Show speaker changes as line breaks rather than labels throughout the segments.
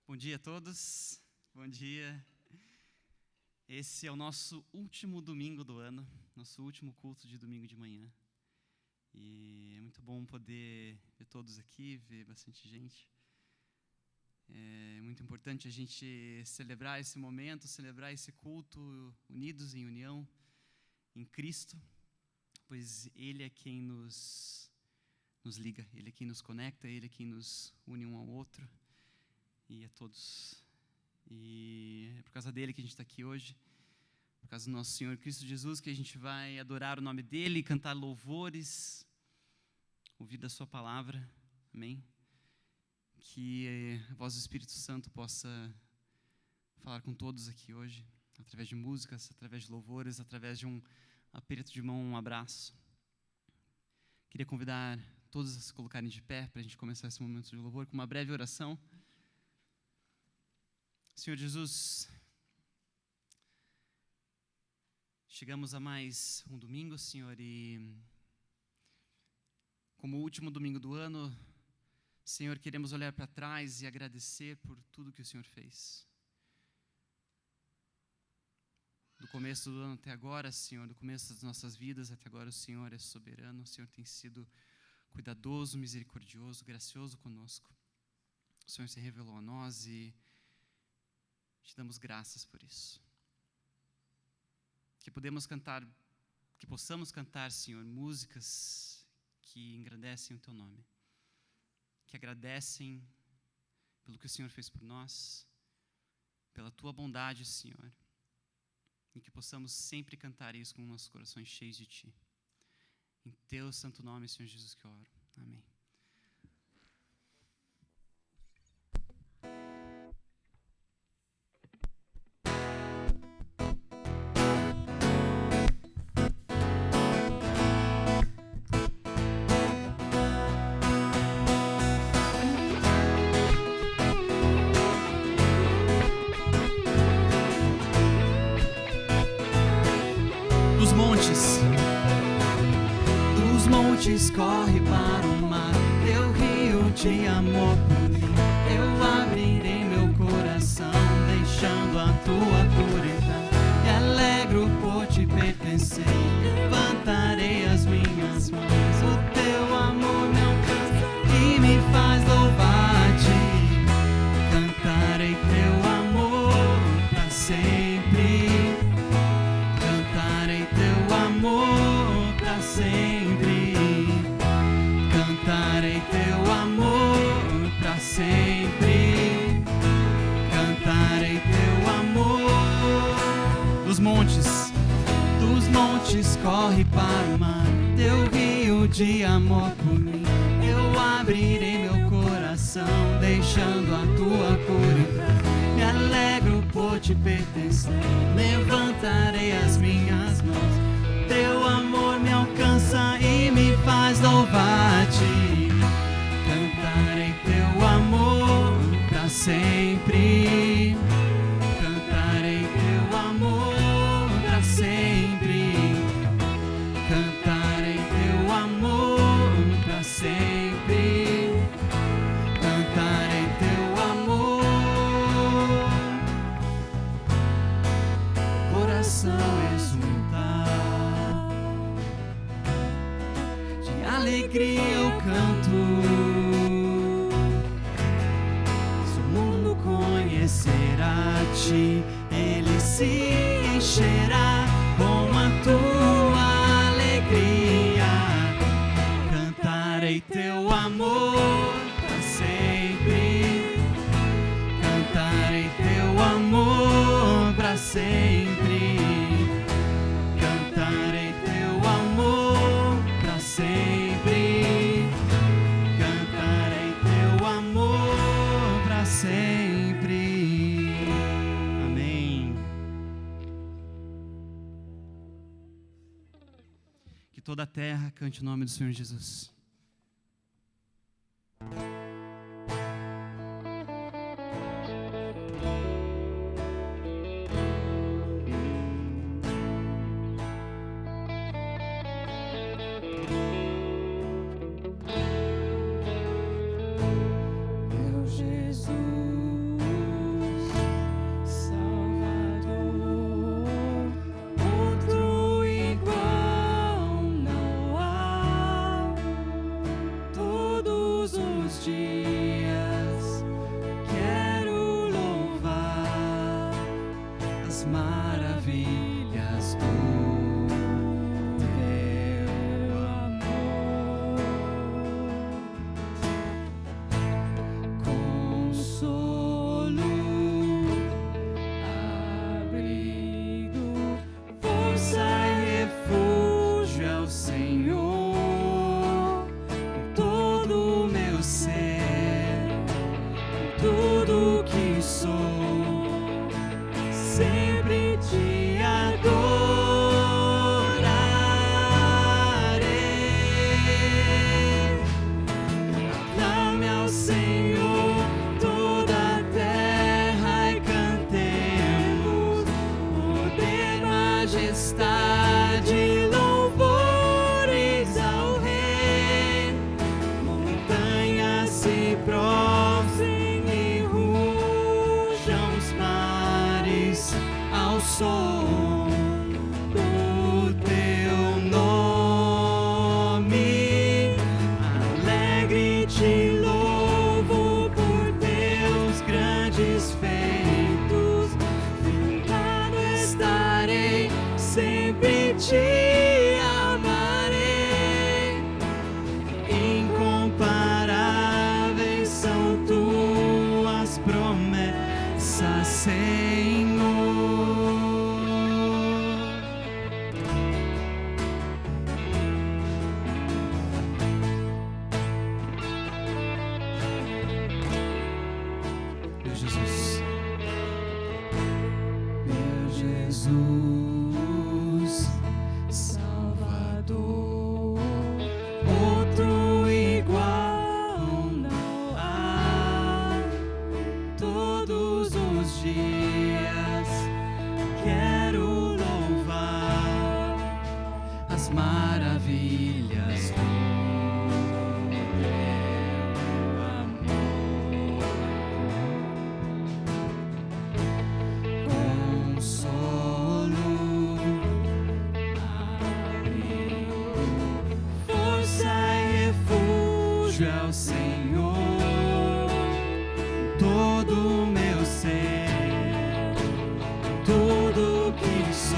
Bom dia a todos, bom dia. Esse é o nosso último domingo do ano, nosso último culto de domingo de manhã. E é muito bom poder ver todos aqui, ver bastante gente. É muito importante a gente celebrar esse momento, celebrar esse culto, unidos em união, em Cristo, pois Ele é quem nos liga, Ele é quem nos conecta, Ele é quem nos une um ao outro. E a todos. E é por causa dele que a gente está aqui hoje, por causa do nosso Senhor Cristo Jesus, que a gente vai adorar o nome dele, cantar louvores, ouvir da sua palavra, amém? Que a voz do Espírito Santo possa falar com todos aqui hoje, através de músicas, através de louvores, através de um aperto de mão, um abraço. Queria convidar todos a se colocarem de pé para a gente começar esse momento de louvor com uma breve oração. Senhor Jesus, chegamos a mais um domingo, Senhor, e como último domingo do ano, Senhor, queremos olhar para trás e agradecer por tudo que o Senhor fez. Do começo do ano até agora, Senhor, do começo das nossas vidas até agora, o Senhor é soberano, o Senhor tem sido cuidadoso, misericordioso, gracioso conosco. O Senhor se revelou a nós e te damos graças por isso. Que possamos cantar, Senhor, músicas que engrandecem o Teu nome, que agradecem pelo que o Senhor fez por nós, pela Tua bondade, Senhor, e que possamos sempre cantar isso com nossos corações cheios de Ti. Em Teu santo nome, Senhor Jesus, que eu oro. Amém. Dos montes corre para o mar, teu rio de amor por mim. Eu abrirei meu coração, deixando a tua cura entrar. Me alegro por te pertencer, levantarei as minhas mãos. O teu amor me alcança e me faz louvar-te. Cantarei teu amor para sempre. Cantarei teu amor para sempre. Cantarei teu amor para sempre. Cantarei teu amor. Dos montes corre para o mar, teu rio de amor por mim. Eu abrirei meu coração, deixando a tua cura entrar. Me alegro por te pertencer, levantarei as minhas mãos. Teu amor me alcança e me faz louvar-te. Cantarei teu amor para sempre. Cantarei teu amor para sempre. Cantarei teu amor para sempre. Cantarei teu amor. Coração exultar, de alegria eu canto. Se o mundo conhecerá-te, ele se encherá com a tua alegria. Cantarei teu amor para sempre. Cantarei teu amor para sempre. Cantarei teu amor para sempre. Cantarei teu amor para sempre. Amém. Que toda a terra cante o nome do Senhor Jesus.
Meu Jesus.
as maravilhas do teu amor. Consolo, abrigo, força e refúgio é o Senhor, com todo o meu ser, com tudo que sou. Sempre te adorarei. Aclame ao Senhor toda a terra e cantemos poder, majestade, louvores ao Rei. Montanhas se prostrem e rujam os mares ao som do teu nome. Alegre te louvo por teus grandes feitos. Firmado estarei, sempre te amarei. Incomparáveis são tuas promessas, Senhor. Meu Jesus, meu Jesus, Salvador, outro igual não há. Todos os dias quero louvar as maravilhas do teu amor. Consolo, abrigo, força e refúgio é o Senhor, todo o meu ser, tudo que sou,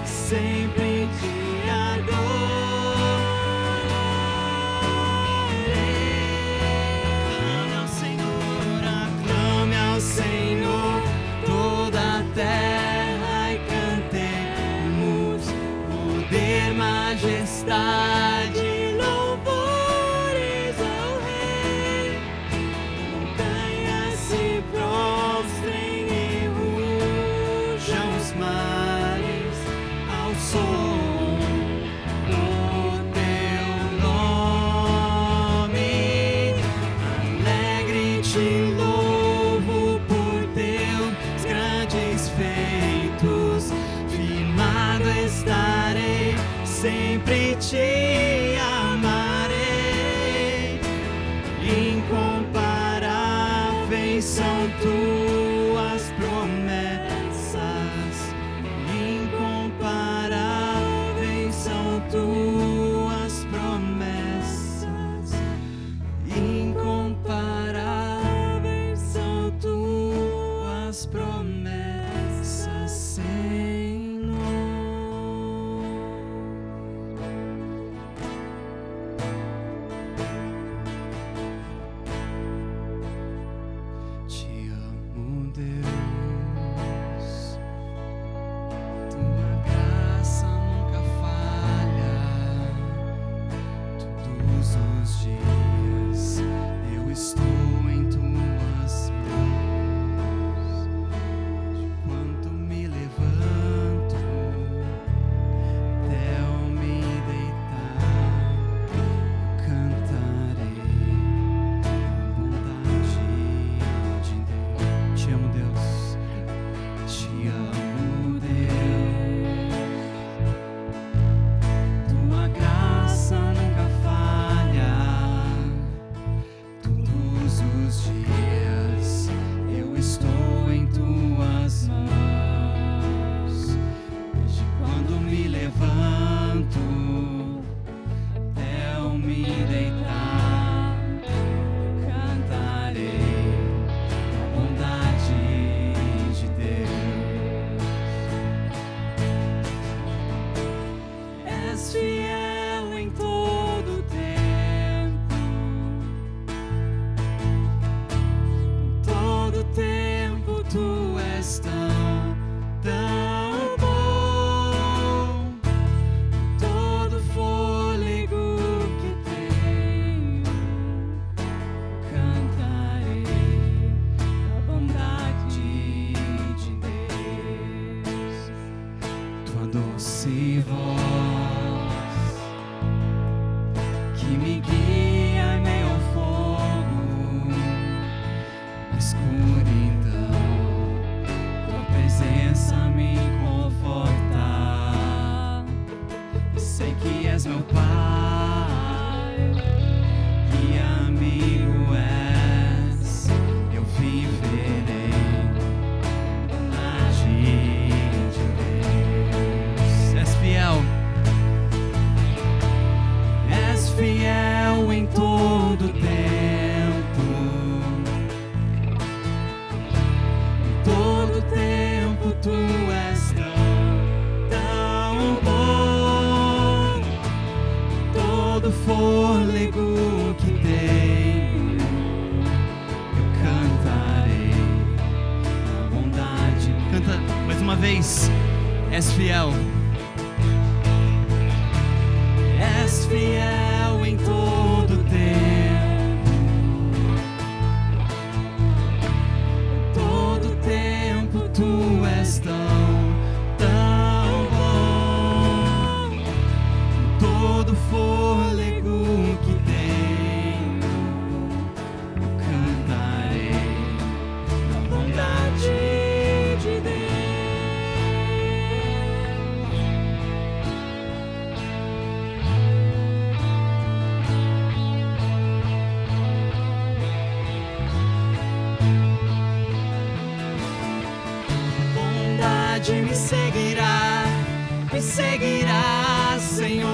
sempre te adorarei. Aclame ao Senhor toda a terra e cantemos poder, majestade, louvores ao Rei. Montanhas se prostrem e rujam os mares ao som do teu nome. Alegre te louvo por teus grandes feitos. Firmado estarei, sempre te amarei. Incomparáveis são tuas promessas. Incomparáveis são tuas promessas. Incomparáveis são tuas promessas, Senhor. Te amo, Deus. Tua graça nunca falha. Todos os dias eu estou em tuas mãos. De quando me levanto até eu me deitar, eu cantarei a bondade de Deus. Te amo, Deus. Te amo, Deus. Tua graça nunca falha. Todos os dias eu estou em tuas mãos. Desde quando me levanto até eu me deitar, cantarei a bondade de Deus. escuridão, tua presença me conforta. Sei que és meu Pai, que amigo és, eu viverei na agir de Deus. És fiel em todo tempo. Em todo tempo tu és tão bom. Todo fôlego que tenho, eu cantarei a bondade. Canta mais uma vez. És fiel. És fiel em todo tempo. Todo tempo tu és tão bom. Todo fôlego que tenho, eu cantarei a bondade de Deus. Me seguirá, Senhor.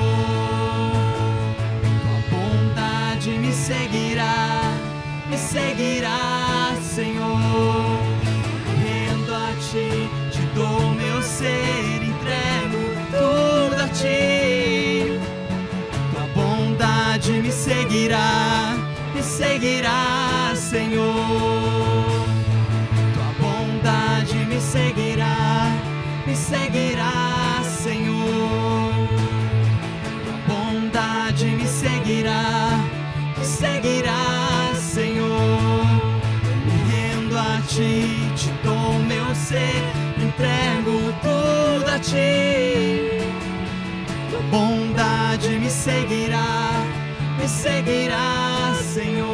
Tua bondade me seguirá, Senhor. Rendo a ti, te dou meu ser, entrego tudo a ti. Tua bondade me seguirá, Senhor. Tua bondade me seguirá, Senhor. Tua bondade me seguirá, Senhor. Me rendo a ti, te dou meu ser, entrego tudo a ti. Tua bondade me seguirá, Senhor.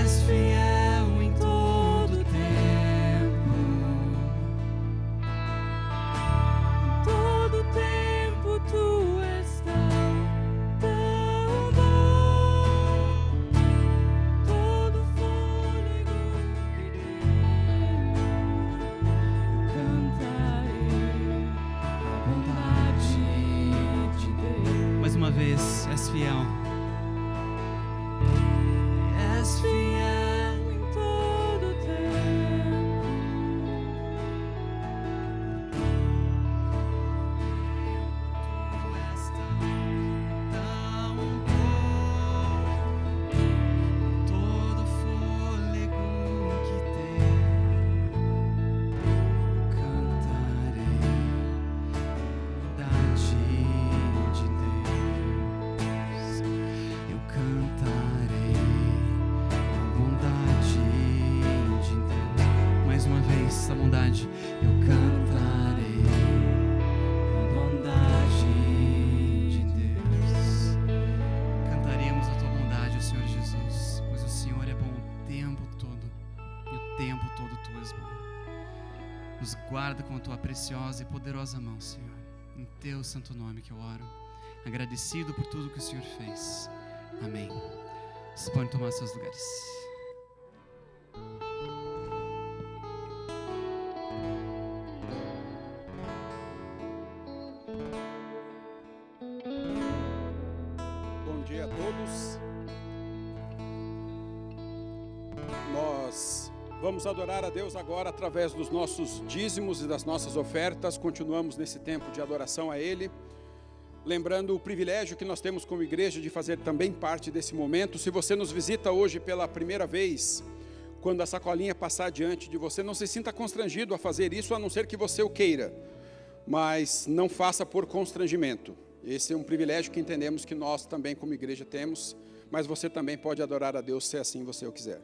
És fiel em todo tempo. Em todo tempo tu és tão bom. Todo fôlego que tenho, eu cantarei a bondade de Deus. Mais uma vez, és fiel. És fiel em todo tempo. Tu és tão bom. Todo fôlego que tenho, eu cantarei a bondade de Deus. Eu cantarei a bondade de Deus. Mais uma vez, essa bondade. Eu cantarei a bondade de Deus. Cantaremos a tua bondade, Senhor Jesus, pois o Senhor é bom o tempo todo, e o tempo todo tu és bom. Nos guarda com a tua preciosa e poderosa mão, Senhor. Em teu santo nome que eu oro, agradecido por tudo que o Senhor fez. Amém. Vocês podem tomar seus lugares.
Bom dia a todos. Nós vamos adorar a Deus agora através dos nossos dízimos e das nossas ofertas. Continuamos nesse tempo de adoração a Ele. Lembrando o privilégio que nós temos como igreja de fazer também parte desse momento. Se você nos visita hoje pela primeira vez, quando a sacolinha passar diante de você, não se sinta constrangido a fazer isso, a não ser que você o queira. Mas não faça por constrangimento. Esse é um privilégio que entendemos que nós também como igreja temos, mas você também pode adorar a Deus se assim você o quiser.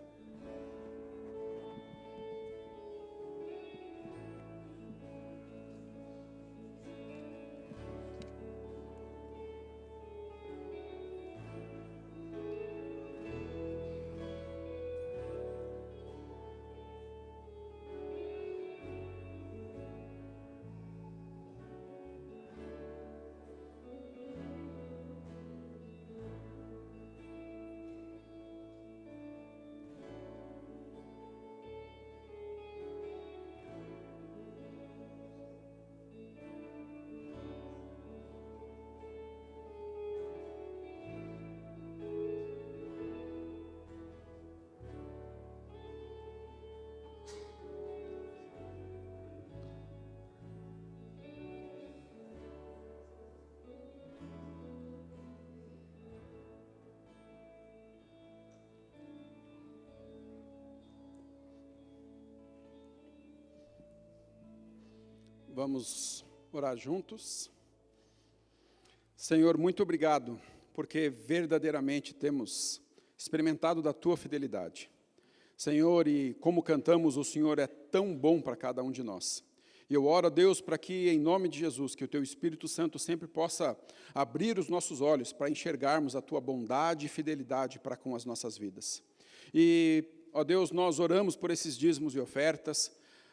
Vamos orar juntos. Senhor, muito obrigado, porque verdadeiramente temos experimentado da Tua fidelidade. Senhor, e como cantamos, o Senhor é tão bom para cada um de nós. E eu oro a Deus para que, em nome de Jesus, que o Teu Espírito Santo sempre possa abrir os nossos olhos para enxergarmos a Tua bondade e fidelidade para com as nossas vidas. E, ó Deus, nós oramos por esses dízimos e ofertas,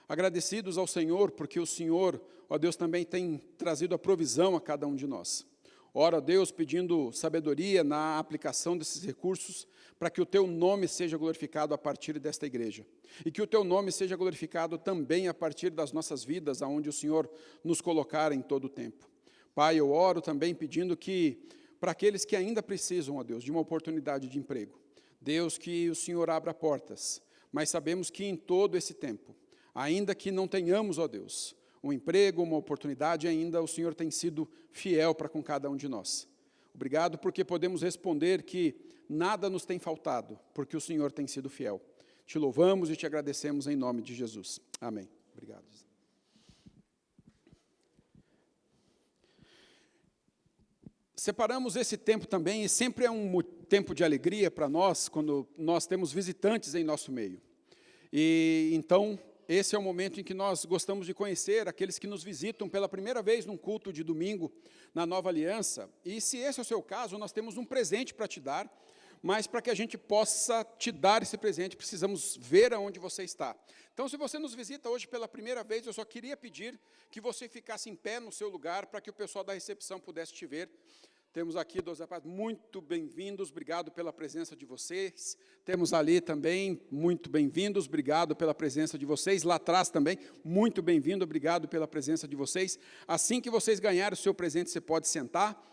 agradecidos ao Senhor, porque o Senhor, ó Deus, também tem trazido a provisão a cada um de nós. Oro a Deus pedindo sabedoria na aplicação desses recursos, para que o Teu nome seja glorificado a partir desta igreja. E que o Teu nome seja glorificado também a partir das nossas vidas, aonde o Senhor nos colocar em todo o tempo. Pai, eu oro também pedindo que, para aqueles que ainda precisam, ó Deus, de uma oportunidade de emprego, Deus, que o Senhor abra portas, mas sabemos que em todo esse tempo, ainda que não tenhamos, ó Deus, um emprego, uma oportunidade, ainda o Senhor tem sido fiel para com cada um de nós. Obrigado porque podemos responder que nada nos tem faltado, porque o Senhor tem sido fiel. Te louvamos e te agradecemos em nome de Jesus. Amém. Obrigado. Separamos esse tempo também, e sempre é um tempo de alegria para nós, quando nós temos visitantes em nosso meio. E então, esse é o momento em que nós gostamos de conhecer aqueles que nos visitam pela primeira vez num culto de domingo na Nova Aliança. E se esse é o seu caso, nós temos um presente para te dar, mas para que a gente possa te dar esse presente, precisamos ver aonde você está. Então, se você nos visita hoje pela primeira vez, eu só queria pedir que você ficasse em pé no seu lugar, para que o pessoal da recepção pudesse te ver. Temos aqui 2 rapazes, muito bem-vindos, obrigado pela presença de vocês. Temos ali também, muito bem-vindos, obrigado pela presença de vocês. Lá atrás também, muito bem-vindo, obrigado pela presença de vocês. Assim que vocês ganharem o seu presente, você pode sentar.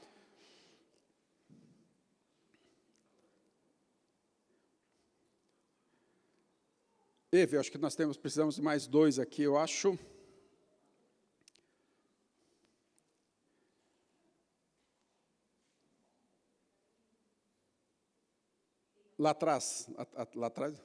Eve, eu acho que nós precisamos de mais 2 aqui, eu acho. Lá atrás, lá atrás.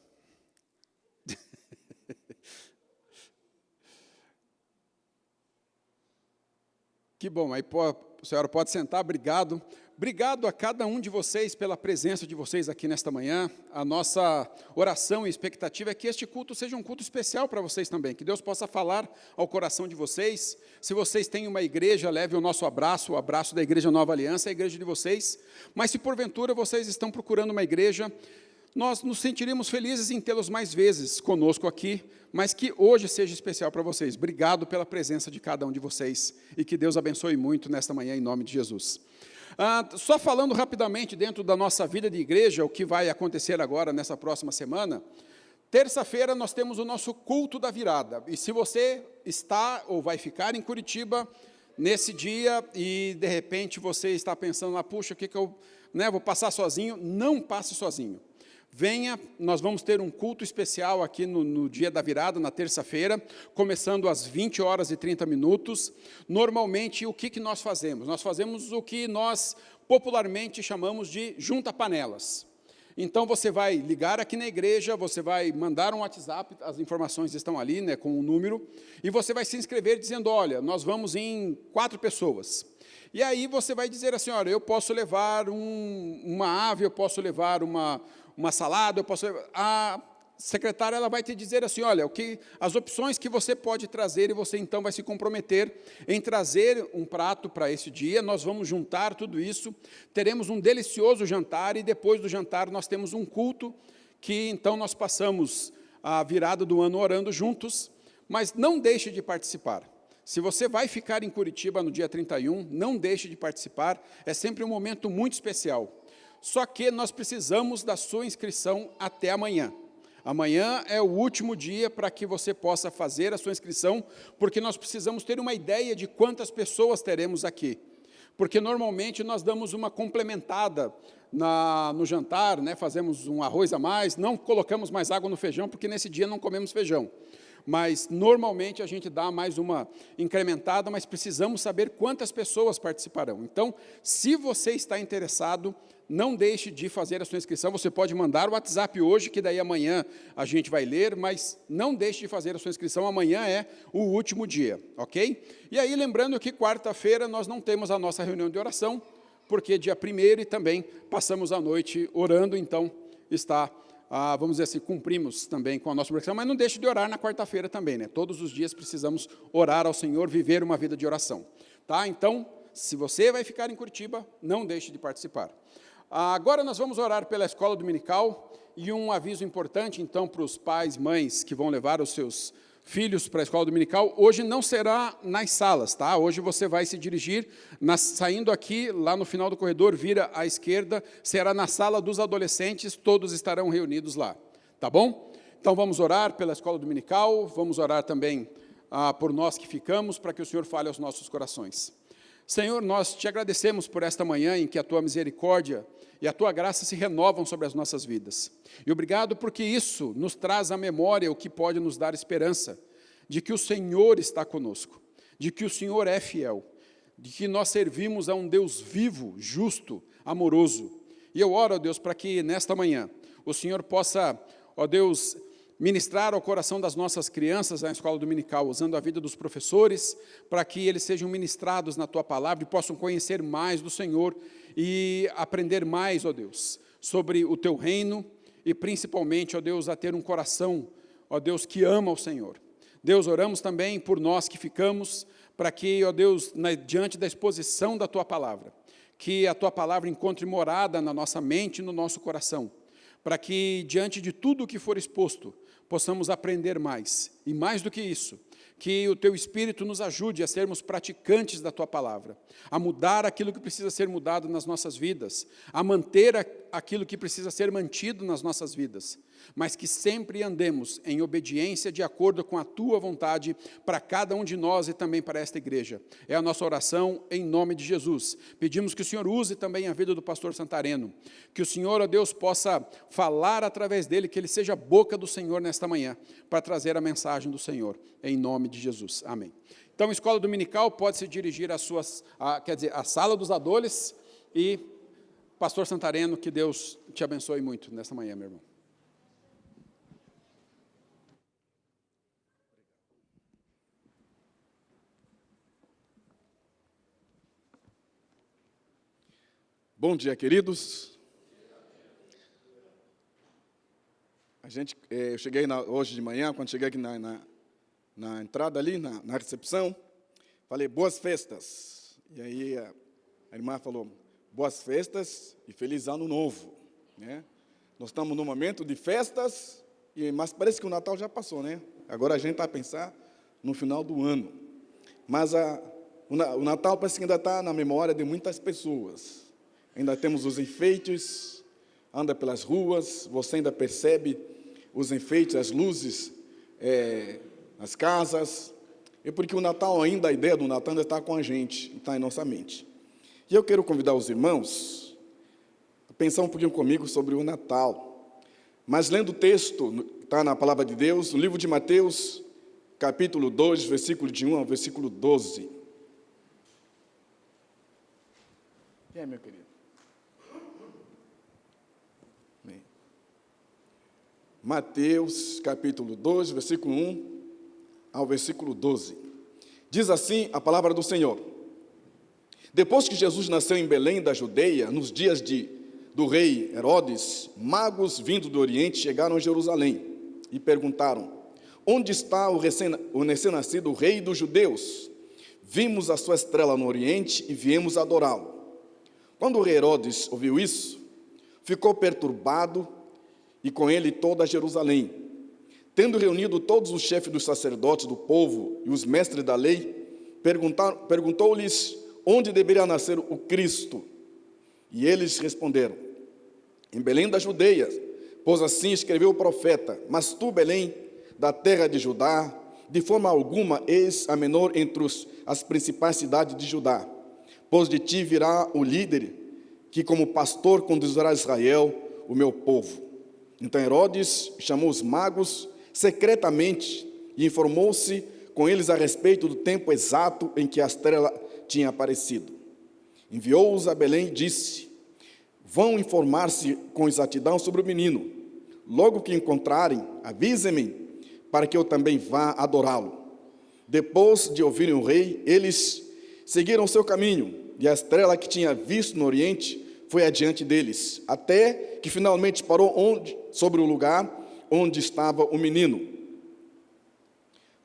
Que bom, aí a senhora pode sentar, obrigado. Obrigado a cada um de vocês pela presença de vocês aqui nesta manhã. A nossa oração e expectativa é que este culto seja um culto especial para vocês também, que Deus possa falar ao coração de vocês. Se vocês têm uma igreja, leve o nosso abraço, o abraço da Igreja Nova Aliança, a igreja de vocês. Mas se porventura vocês estão procurando uma igreja, nós nos sentiríamos felizes em tê-los mais vezes conosco aqui, mas que hoje seja especial para vocês. Obrigado pela presença de cada um de vocês e que Deus abençoe muito nesta manhã em nome de Jesus. Só falando rapidamente dentro da nossa vida de igreja, o que vai acontecer agora nessa próxima semana, terça-feira nós temos o nosso culto da virada, e se você está ou vai ficar em Curitiba nesse dia, e de repente você está pensando, puxa, o que eu vou passar sozinho? Não passe sozinho. Venha, nós vamos ter um culto especial aqui no dia da virada, na terça-feira, começando às 20h30. Normalmente, o que nós fazemos? Nós fazemos o que nós popularmente chamamos de junta-panelas. Então, você vai ligar aqui na igreja, você vai mandar um WhatsApp, as informações estão ali, com o número, e você vai se inscrever dizendo, olha, nós vamos em 4 pessoas. E aí você vai dizer assim, olha, eu posso levar uma ave, eu posso levar uma salada, eu posso levar... A secretária ela vai te dizer assim, olha, as opções que você pode trazer, e você então vai se comprometer em trazer um prato para esse dia. Nós vamos juntar tudo isso, teremos um delicioso jantar, e depois do jantar nós temos um culto, que então nós passamos a virada do ano orando juntos, mas não deixe de participar. Se você vai ficar em Curitiba no dia 31, não deixe de participar, é sempre um momento muito especial. Só que nós precisamos da sua inscrição até amanhã. Amanhã é o último dia para que você possa fazer a sua inscrição, porque nós precisamos ter uma ideia de quantas pessoas teremos aqui. Porque normalmente nós damos uma complementada no jantar, fazemos um arroz a mais, não colocamos mais água no feijão, porque nesse dia não comemos feijão. mas normalmente a gente dá mais uma incrementada, mas precisamos saber quantas pessoas participarão. Então, se você está interessado, não deixe de fazer a sua inscrição. Você pode mandar o WhatsApp hoje, que daí amanhã a gente vai ler, mas não deixe de fazer a sua inscrição, amanhã é o último dia, ok? E aí, lembrando que quarta-feira nós não temos a nossa reunião de oração, porque dia 1º e também passamos a noite orando, então está, vamos dizer assim, cumprimos também com a nossa oração, mas não deixe de orar na quarta-feira também, né? Todos os dias precisamos orar ao Senhor, viver uma vida de oração, tá? Então, se você vai ficar em Curitiba, não deixe de participar. Agora nós vamos orar pela escola dominical, e um aviso importante, então, para os pais, mães que vão levar os seus filhos para a escola dominical, hoje não será nas salas, tá? Hoje você vai se dirigir, saindo aqui, lá no final do corredor, vira à esquerda, será na sala dos adolescentes, todos estarão reunidos lá, tá bom? Então vamos orar pela escola dominical, vamos orar também por nós que ficamos, para que o Senhor fale aos nossos corações. Senhor, nós te agradecemos por esta manhã em que a tua misericórdia e a tua graça se renovam sobre as nossas vidas. E obrigado porque isso nos traz à memória o que pode nos dar esperança, de que o Senhor está conosco, de que o Senhor é fiel, de que nós servimos a um Deus vivo, justo, amoroso. E eu oro, ó Deus, para que nesta manhã o Senhor possa, ó Deus, ministrar ao coração das nossas crianças na escola dominical, usando a vida dos professores, para que eles sejam ministrados na Tua palavra e possam conhecer mais do Senhor e aprender mais, ó Deus, sobre o Teu reino e principalmente, ó Deus, a ter um coração, ó Deus, que ama o Senhor. Deus, oramos também por nós que ficamos, para que, ó Deus, diante da exposição da Tua palavra, que a Tua palavra encontre morada na nossa mente e no nosso coração, para que, diante de tudo o que for exposto, possamos aprender mais. E mais do que isso, que o Teu Espírito nos ajude a sermos praticantes da Tua palavra, a mudar aquilo que precisa ser mudado nas nossas vidas, a manter aquilo que precisa ser mantido nas nossas vidas, mas que sempre andemos em obediência de acordo com a Tua vontade para cada um de nós e também para esta igreja. É a nossa oração em nome de Jesus. Pedimos que o Senhor use também a vida do pastor Santareno, que o Senhor, ó Deus, possa falar através dele, que ele seja a boca do Senhor nesta manhã, para trazer a mensagem do Senhor, em nome de Jesus. Amém. Então, a escola dominical pode se dirigir à sala dos adolescentes e pastor Santareno, que Deus te abençoe muito nesta manhã, meu irmão.
Bom dia, queridos. Eu cheguei hoje de manhã, quando cheguei aqui na entrada ali, na recepção, falei, boas festas. E aí a irmã falou, boas festas e feliz ano novo. Né? Nós estamos num momento de festas, mas parece que o Natal já passou, né? Agora a gente está a pensar no final do ano. Mas o Natal parece que ainda está na memória de muitas pessoas. Ainda temos os enfeites, anda pelas ruas, você ainda percebe os enfeites, as luzes, as casas. É porque o Natal ainda, a ideia do Natal ainda está com a gente, está em nossa mente. E eu quero convidar os irmãos a pensar um pouquinho comigo sobre o Natal. Mas lendo o texto, está na Palavra de Deus, no livro de Mateus, capítulo 2, versículo de 1 ao versículo 12. Quem é, meu querido? Mateus, capítulo 2, versículo 1 ao versículo 12. Diz assim a palavra do Senhor. Depois que Jesus nasceu em Belém da Judeia, nos dias do rei Herodes, magos vindos do Oriente chegaram a Jerusalém e perguntaram, onde está o recém-nascido rei dos judeus? Vimos a sua estrela no Oriente e viemos adorá-lo. Quando o rei Herodes ouviu isso, ficou perturbado e com ele toda Jerusalém. Tendo reunido todos os chefes dos sacerdotes do povo e os mestres da lei, perguntou-lhes onde deveria nascer o Cristo. E eles responderam, em Belém da Judeia, pois assim escreveu o profeta, mas tu, Belém, da terra de Judá, de forma alguma és a menor entre as principais cidades de Judá, pois de ti virá o líder, que como pastor conduzirá Israel, o meu povo. Então Herodes chamou os magos secretamente e informou-se com eles a respeito do tempo exato em que a estrela tinha aparecido. Enviou-os a Belém e disse: vão informar-se com exatidão sobre o menino. Logo que encontrarem, avisem-me, para que eu também vá adorá-lo. Depois de ouvirem o rei, eles seguiram o seu caminho, e a estrela que tinha visto no oriente foi adiante deles, até que finalmente parou sobre o lugar onde estava o menino.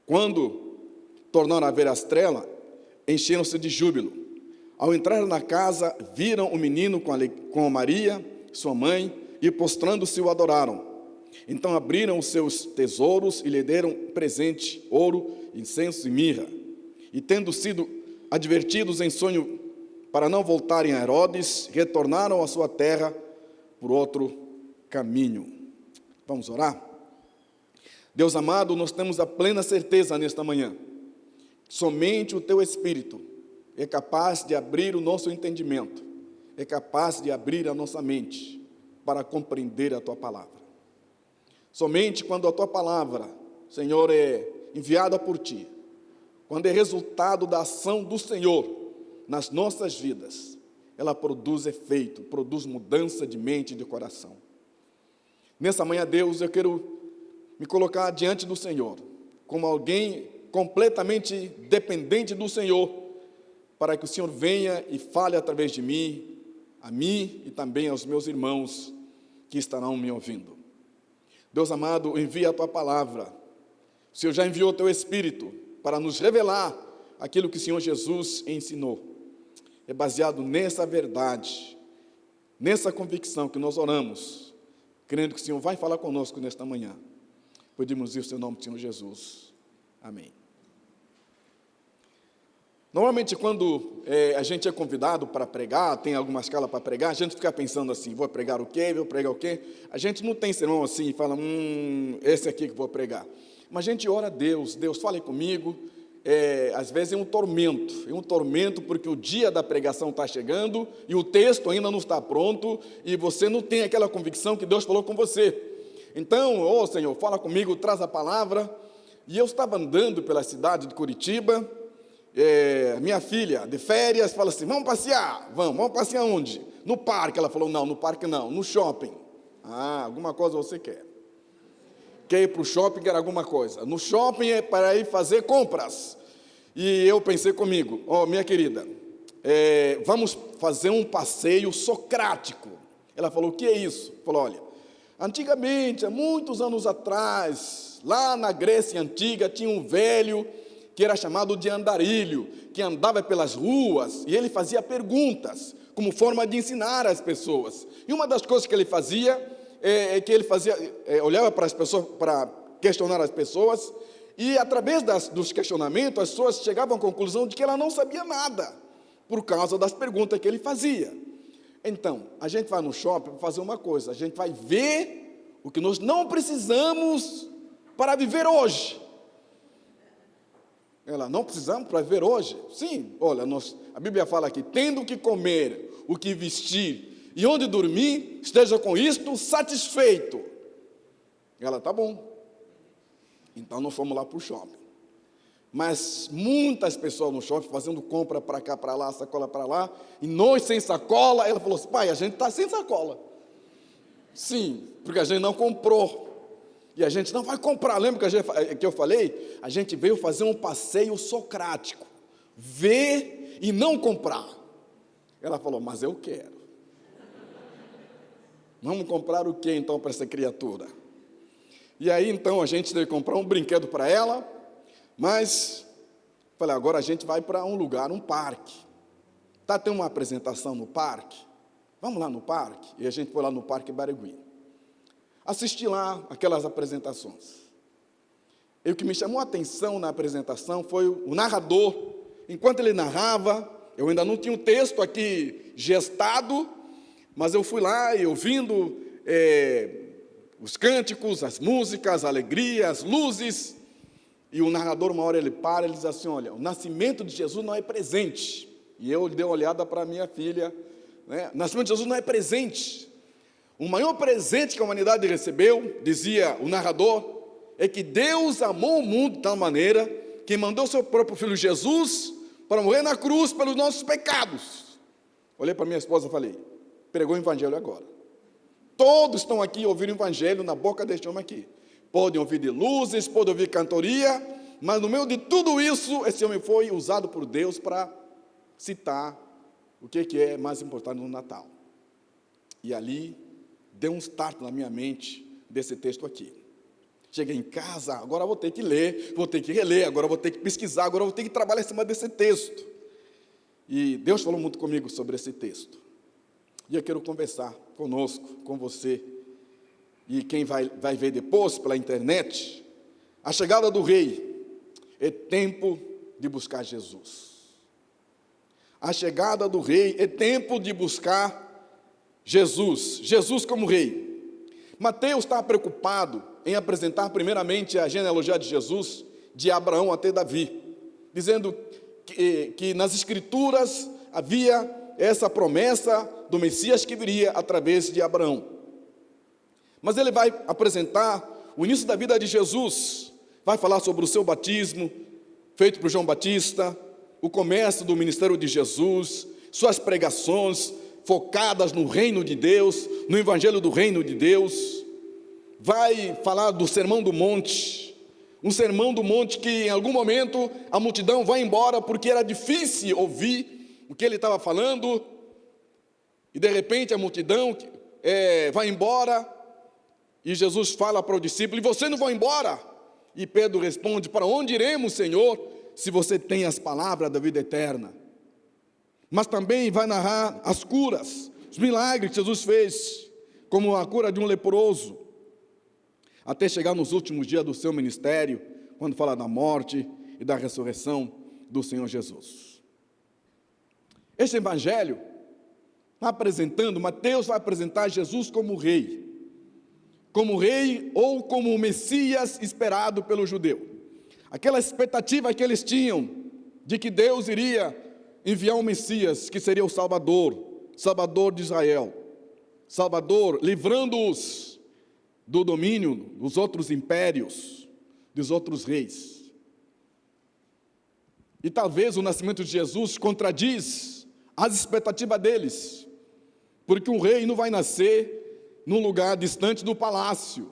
Quando tornaram a ver a estrela, encheram-se de júbilo. Ao entrar na casa, viram o menino com Maria, sua mãe, e prostrando-se o adoraram. Então abriram os seus tesouros e lhe deram presente, ouro, incenso e mirra. E tendo sido advertidos em sonho para não voltarem a Herodes, retornaram à sua terra por outro caminho. Vamos orar? Deus amado, nós temos a plena certeza nesta manhã, somente o Teu Espírito é capaz de abrir o nosso entendimento, é capaz de abrir a nossa mente para compreender a Tua palavra. Somente quando a Tua palavra, Senhor, é enviada por Ti, quando é resultado da ação do Senhor nas nossas vidas, ela produz efeito, produz mudança de mente e de coração. Nessa manhã, Deus, eu quero me colocar diante do Senhor, como alguém completamente dependente do Senhor, para que o Senhor venha e fale através de mim, a mim e também aos meus irmãos que estarão me ouvindo. Deus amado, envia a Tua palavra. O Senhor já enviou o Teu Espírito para nos revelar aquilo que o Senhor Jesus ensinou. É baseado nessa verdade, nessa convicção que nós oramos, crendo que o Senhor vai falar conosco nesta manhã. Pedimos isso em nome do Senhor Jesus. Amém. Normalmente, quando a gente é convidado para pregar, tem alguma escala para pregar, a gente fica pensando assim: vou pregar o quê? Vou pregar o quê? A gente não tem sermão assim e fala: esse aqui que vou pregar. Mas a gente ora a Deus: Deus, fale comigo. Às vezes é um tormento porque o dia da pregação está chegando e o texto ainda não está pronto e você não tem aquela convicção que Deus falou com você. Então, Senhor, fala comigo, traz a palavra. E eu estava andando pela cidade de Curitiba, minha filha, de férias, fala assim: vamos passear? Vamos passear onde? No parque. Ela falou: não, no parque não, no shopping. Alguma coisa você quer. Quer ir para o shopping, quer alguma coisa. No shopping é para ir fazer compras. E eu pensei comigo: minha querida, vamos fazer um passeio socrático. Ela falou: o que é isso? Falou: olha, antigamente, há muitos anos atrás, lá na Grécia Antiga, tinha um velho que era chamado de andarilho, que andava pelas ruas e ele fazia perguntas, como forma de ensinar as pessoas. E uma das coisas que ele fazia olhava para as pessoas, para questionar as pessoas, e através dos questionamentos, as pessoas chegavam à conclusão de que ela não sabia nada, por causa das perguntas que ele fazia. Então, a gente vai no shopping para fazer uma coisa: a gente vai ver o que nós não precisamos para viver hoje. Ela: não precisamos para viver hoje? Sim, olha, a Bíblia fala aqui: tendo o que comer, o que vestir e onde dormir, esteja com isto satisfeito. Ela: tá bom. Então nós fomos lá para o shopping. Mas muitas pessoas no shopping fazendo compra para cá, para lá, sacola para lá, e nós sem sacola. Ela falou assim: pai, a gente está sem sacola. Sim, porque a gente não comprou. E a gente não vai comprar. Lembra que eu falei? A gente veio fazer um passeio socrático. Ver e não comprar. Ela falou: mas eu quero. Vamos comprar o que então para essa criatura? E aí então a gente teve que comprar um brinquedo para ela, mas falei: agora a gente vai para um lugar, um parque. Tem uma apresentação no parque? Vamos lá no parque? E a gente foi lá no Parque Barigui. Assisti lá aquelas apresentações. E o que me chamou a atenção na apresentação foi o narrador. Enquanto ele narrava, eu ainda não tinha o texto aqui gestado, mas eu fui lá e ouvindo os cânticos, as músicas, a alegria, as luzes. E o narrador, uma hora ele para e diz assim: olha, o nascimento de Jesus não é presente. E eu dei uma olhada para a minha filha, né? O nascimento de Jesus não é presente. O maior presente que a humanidade recebeu, dizia o narrador, é que Deus amou o mundo de tal maneira que mandou seu próprio Filho Jesus para morrer na cruz pelos nossos pecados. Olhei para minha esposa e falei, pregou o evangelho agora. Todos estão aqui ouvindo o evangelho na boca deste homem aqui. Podem ouvir de luzes, podem ouvir cantoria, mas no meio de tudo isso, esse homem foi usado por Deus para citar o que é mais importante no Natal. E ali, deu um start na minha mente desse texto aqui. Cheguei em casa, agora vou ter que ler, vou ter que reler, agora vou ter que pesquisar, agora vou ter que trabalhar em cima desse texto. E Deus falou muito comigo sobre esse texto. E eu quero conversar conosco, com você, e quem vai ver depois pela internet. A chegada do rei é tempo de buscar Jesus. A chegada do rei é tempo de buscar Jesus, Jesus como rei. Mateus está preocupado em apresentar primeiramente a genealogia de Jesus, de Abraão até Davi, dizendo que nas Escrituras havia essa promessa do Messias que viria através de Abraão. Mas ele vai apresentar o início da vida de Jesus, vai falar sobre o seu batismo, feito por João Batista, o começo do ministério de Jesus, suas pregações focadas no reino de Deus, no evangelho do reino de Deus. Vai falar do Sermão do Monte, um Sermão do Monte que em algum momento a multidão vai embora porque era difícil ouvir o que ele estava falando, e de repente a multidão vai embora, e Jesus fala para o discípulo, e você não vai embora? E Pedro responde, para onde iremos, Senhor, se você tem as palavras da vida eterna? Mas também vai narrar as curas, os milagres que Jesus fez, como a cura de um leproso, até chegar nos últimos dias do seu ministério, quando fala da morte e da ressurreição do Senhor Jesus. Este evangelho está apresentando, Mateus vai apresentar Jesus como rei ou como o Messias esperado pelo judeu. Aquela expectativa que eles tinham de que Deus iria enviar um Messias, que seria o Salvador de Israel, Salvador, livrando-os do domínio dos outros impérios, dos outros reis. E talvez o nascimento de Jesus contradiz as expectativas deles, porque um rei não vai nascer num lugar distante do palácio,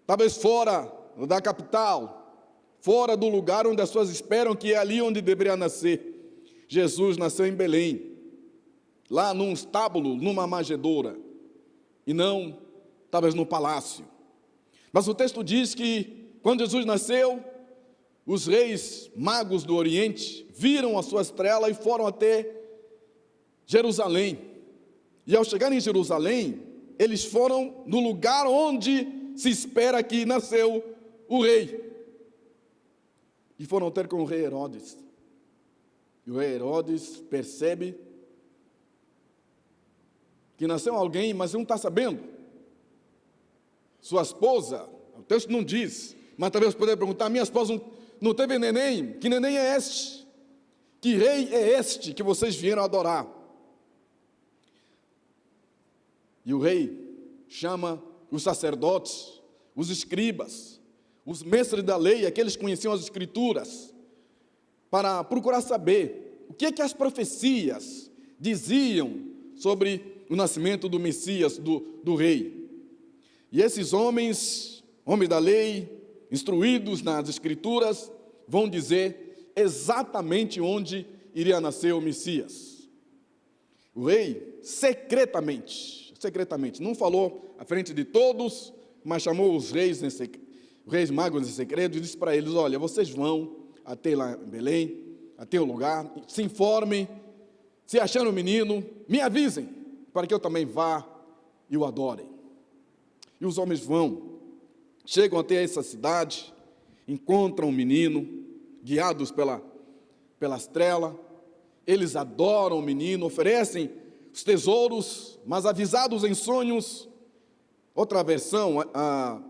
talvez fora da capital, fora do lugar onde as pessoas esperam que é ali onde deveria nascer. Jesus nasceu em Belém, lá num estábulo, numa manjedoura, e não, talvez, no palácio. Mas o texto diz que, quando Jesus nasceu, os reis magos do Oriente viram a sua estrela e foram até Jerusalém. E ao chegar em Jerusalém, eles foram no lugar onde se espera que nasceu o rei. E foram ter com o rei Herodes. E o rei Herodes percebe que nasceu alguém, mas não está sabendo. Sua esposa, o texto não diz, mas talvez poderia perguntar, minha esposa não teve neném? Que neném é este? Que rei é este que vocês vieram adorar? E o rei chama os sacerdotes, os escribas, os mestres da lei, aqueles que conheciam as escrituras, para procurar saber o que é que as profecias diziam sobre o nascimento do Messias, do rei. E esses homens da lei, instruídos nas escrituras, vão dizer exatamente onde iria nascer o Messias. O rei, secretamente, não falou à frente de todos, mas chamou os reis magos em segredo e disse para eles, olha, vocês vão até lá em Belém, até o lugar, se informem, se acharem o menino, me avisem, para que eu também vá e o adorem. E os homens vão, chegam até essa cidade, encontram o menino, guiados pela estrela, eles adoram o menino, oferecem os tesouros, mas avisados em sonhos. Outra versão, a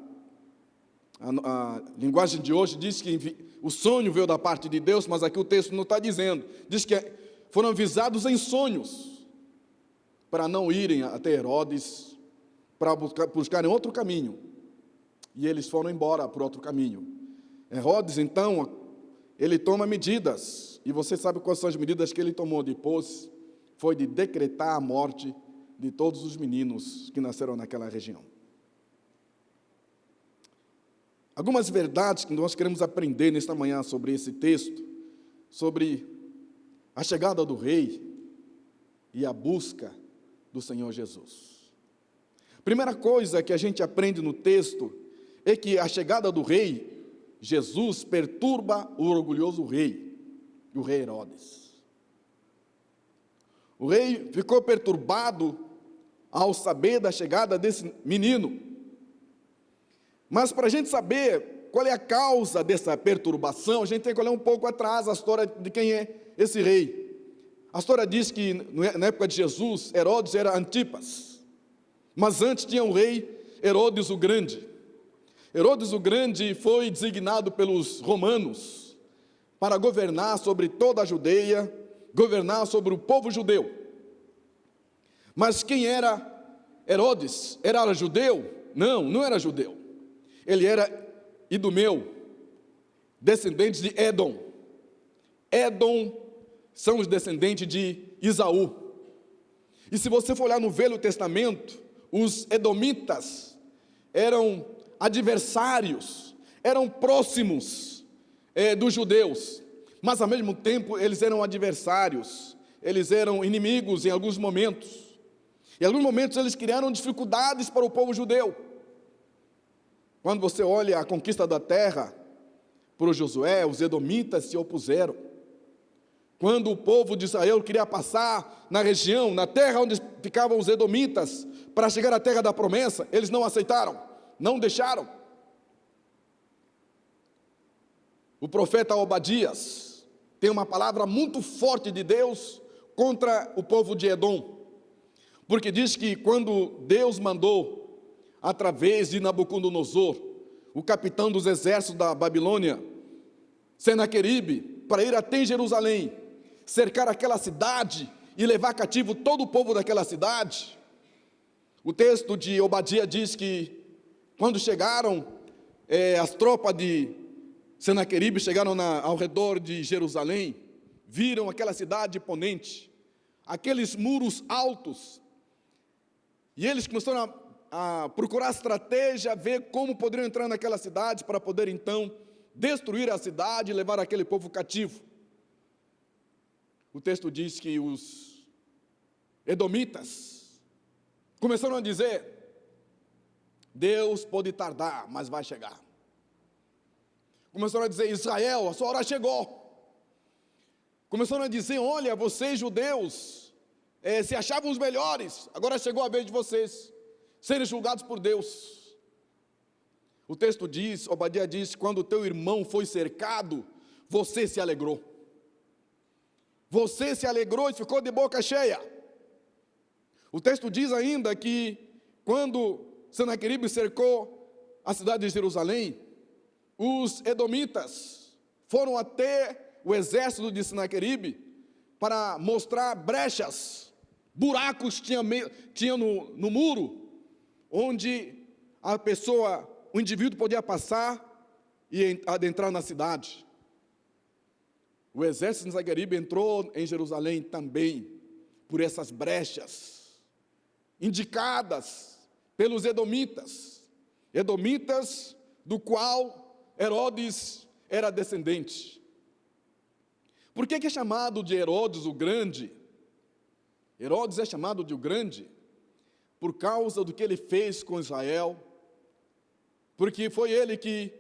linguagem de hoje diz que o sonho veio da parte de Deus, mas aqui o texto não está dizendo. Diz que foram avisados em sonhos, para não irem até Herodes, para buscarem outro caminho. e eles foram embora por outro caminho. Herodes, então, ele toma medidas, e você sabe quais são as medidas que ele tomou depois? Foi de decretar a morte de todos os meninos que nasceram naquela região. Algumas verdades que nós queremos aprender nesta manhã sobre esse texto, sobre a chegada do rei e a busca do Senhor Jesus. Primeira coisa que a gente aprende no texto é que a chegada do rei, Jesus, perturba o orgulhoso rei, o rei Herodes. O rei ficou perturbado ao saber da chegada desse menino. Mas para a gente saber qual é a causa dessa perturbação, a gente tem que olhar um pouco atrás a história de quem é esse rei. A história diz que na época de Jesus, Herodes era Antipas. Mas antes tinha um rei, Herodes o Grande. Herodes o Grande foi designado pelos romanos para governar sobre toda a Judeia, governar sobre o povo judeu. Mas quem era Herodes? Era judeu? Não, não era judeu. Ele era idumeu, descendente de Edom. Edom são os descendentes de Esaú. E se você for olhar no Velho Testamento, os edomitas eram adversários, eram próximos dos judeus, mas ao mesmo tempo eles eram adversários, eles eram inimigos em alguns momentos. Em alguns momentos eles criaram dificuldades para o povo judeu. Quando você olha a conquista da terra por Josué, os edomitas se opuseram. Quando o povo de Israel queria passar na região, na terra onde ficavam os edomitas, para chegar à terra da promessa, eles não aceitaram, não deixaram. O profeta Obadias tem uma palavra muito forte de Deus contra o povo de Edom, porque diz que quando Deus mandou, através de Nabucodonosor, o capitão dos exércitos da Babilônia, Senaqueribe, para ir até Jerusalém, cercar aquela cidade e levar cativo todo o povo daquela cidade. O texto de Obadias diz que quando chegaram, as tropas de Senaqueribe chegaram ao redor de Jerusalém, viram aquela cidade imponente, aqueles muros altos, e eles começaram a procurar estratégia, ver como poderiam entrar naquela cidade para poder então destruir a cidade e levar aquele povo cativo. O texto diz que os edomitas começaram a dizer: Deus pode tardar, mas vai chegar. Começaram a dizer: Israel, a sua hora chegou. Começaram a dizer: olha, vocês judeus se achavam os melhores, agora chegou a vez de vocês serem julgados por Deus. O texto diz, Obadias diz, quando o teu irmão foi cercado, você se alegrou. Você se alegrou e ficou de boca cheia. O texto diz ainda que quando Senaqueribe cercou a cidade de Jerusalém, os edomitas foram até o exército de Senaqueribe para mostrar brechas, buracos tinha no muro, onde a pessoa, o indivíduo podia passar e adentrar na cidade. O exército de Senaqueribe entrou em Jerusalém também por essas brechas, indicadas pelos edomitas, do qual Herodes era descendente. Por que é chamado de Herodes o Grande? Herodes é chamado de o Grande por causa do que ele fez com Israel, porque foi ele que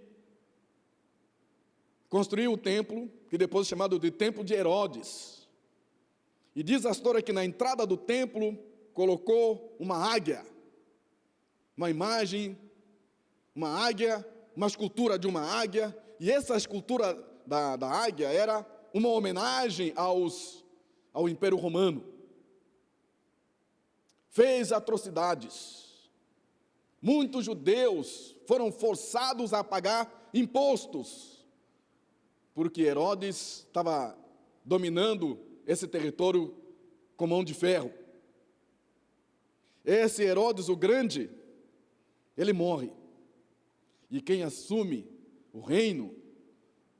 construiu o templo, que depois é chamado de Templo de Herodes. E diz a história que na entrada do templo colocou uma águia, uma imagem, uma águia, uma escultura de uma águia, e essa escultura da águia era uma homenagem ao Império Romano. Fez atrocidades. Muitos judeus foram forçados a pagar impostos, porque Herodes estava dominando esse território com mão de ferro. Esse Herodes o Grande, ele morre. E quem assume o reino,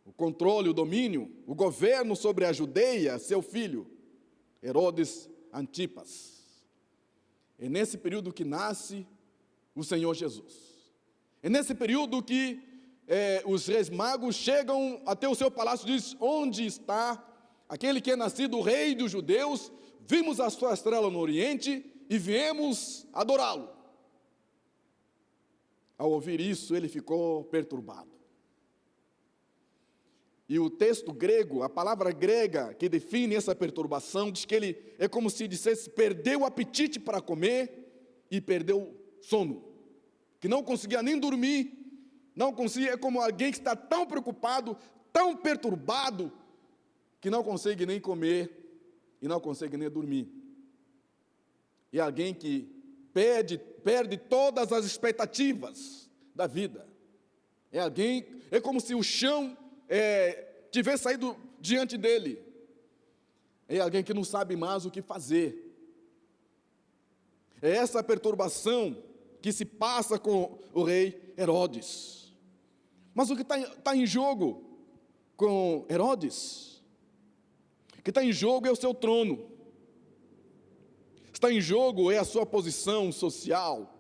o controle, o domínio, o governo sobre a Judeia, seu filho, Herodes Antipas. É nesse período que nasce o Senhor Jesus. É nesse período que os reis magos chegam até o seu palácio e dizem: onde está aquele que é nascido o rei dos judeus? Vimos a sua estrela no oriente e viemos adorá-lo. Ao ouvir isso, ele ficou perturbado. E o texto grego, a palavra grega que define essa perturbação, diz que ele é como se dissesse: perdeu o apetite para comer e perdeu sono, que não conseguia nem dormir, não conseguia, é como alguém que está tão preocupado, tão perturbado, que não consegue nem comer e não consegue nem dormir. E alguém que perde todas as expectativas da vida. É como se o chão tivesse saído diante dele. É alguém que não sabe mais o que fazer. É essa perturbação que se passa com o rei Herodes. Mas o que está em jogo com Herodes? O que está em jogo é o seu trono. Está em jogo é a sua posição social.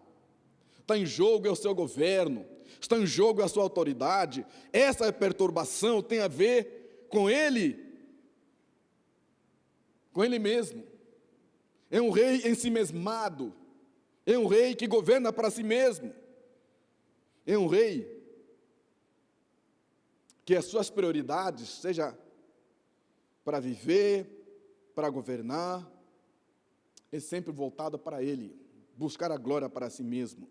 Está em jogo é o seu governo. Está em jogo é a sua autoridade. Essa perturbação tem a ver com ele mesmo. É um rei ensimesmado. É um rei que governa para si mesmo. É um rei que as suas prioridades seja para viver, para governar, é sempre voltado para ele, buscar a glória para si mesmo.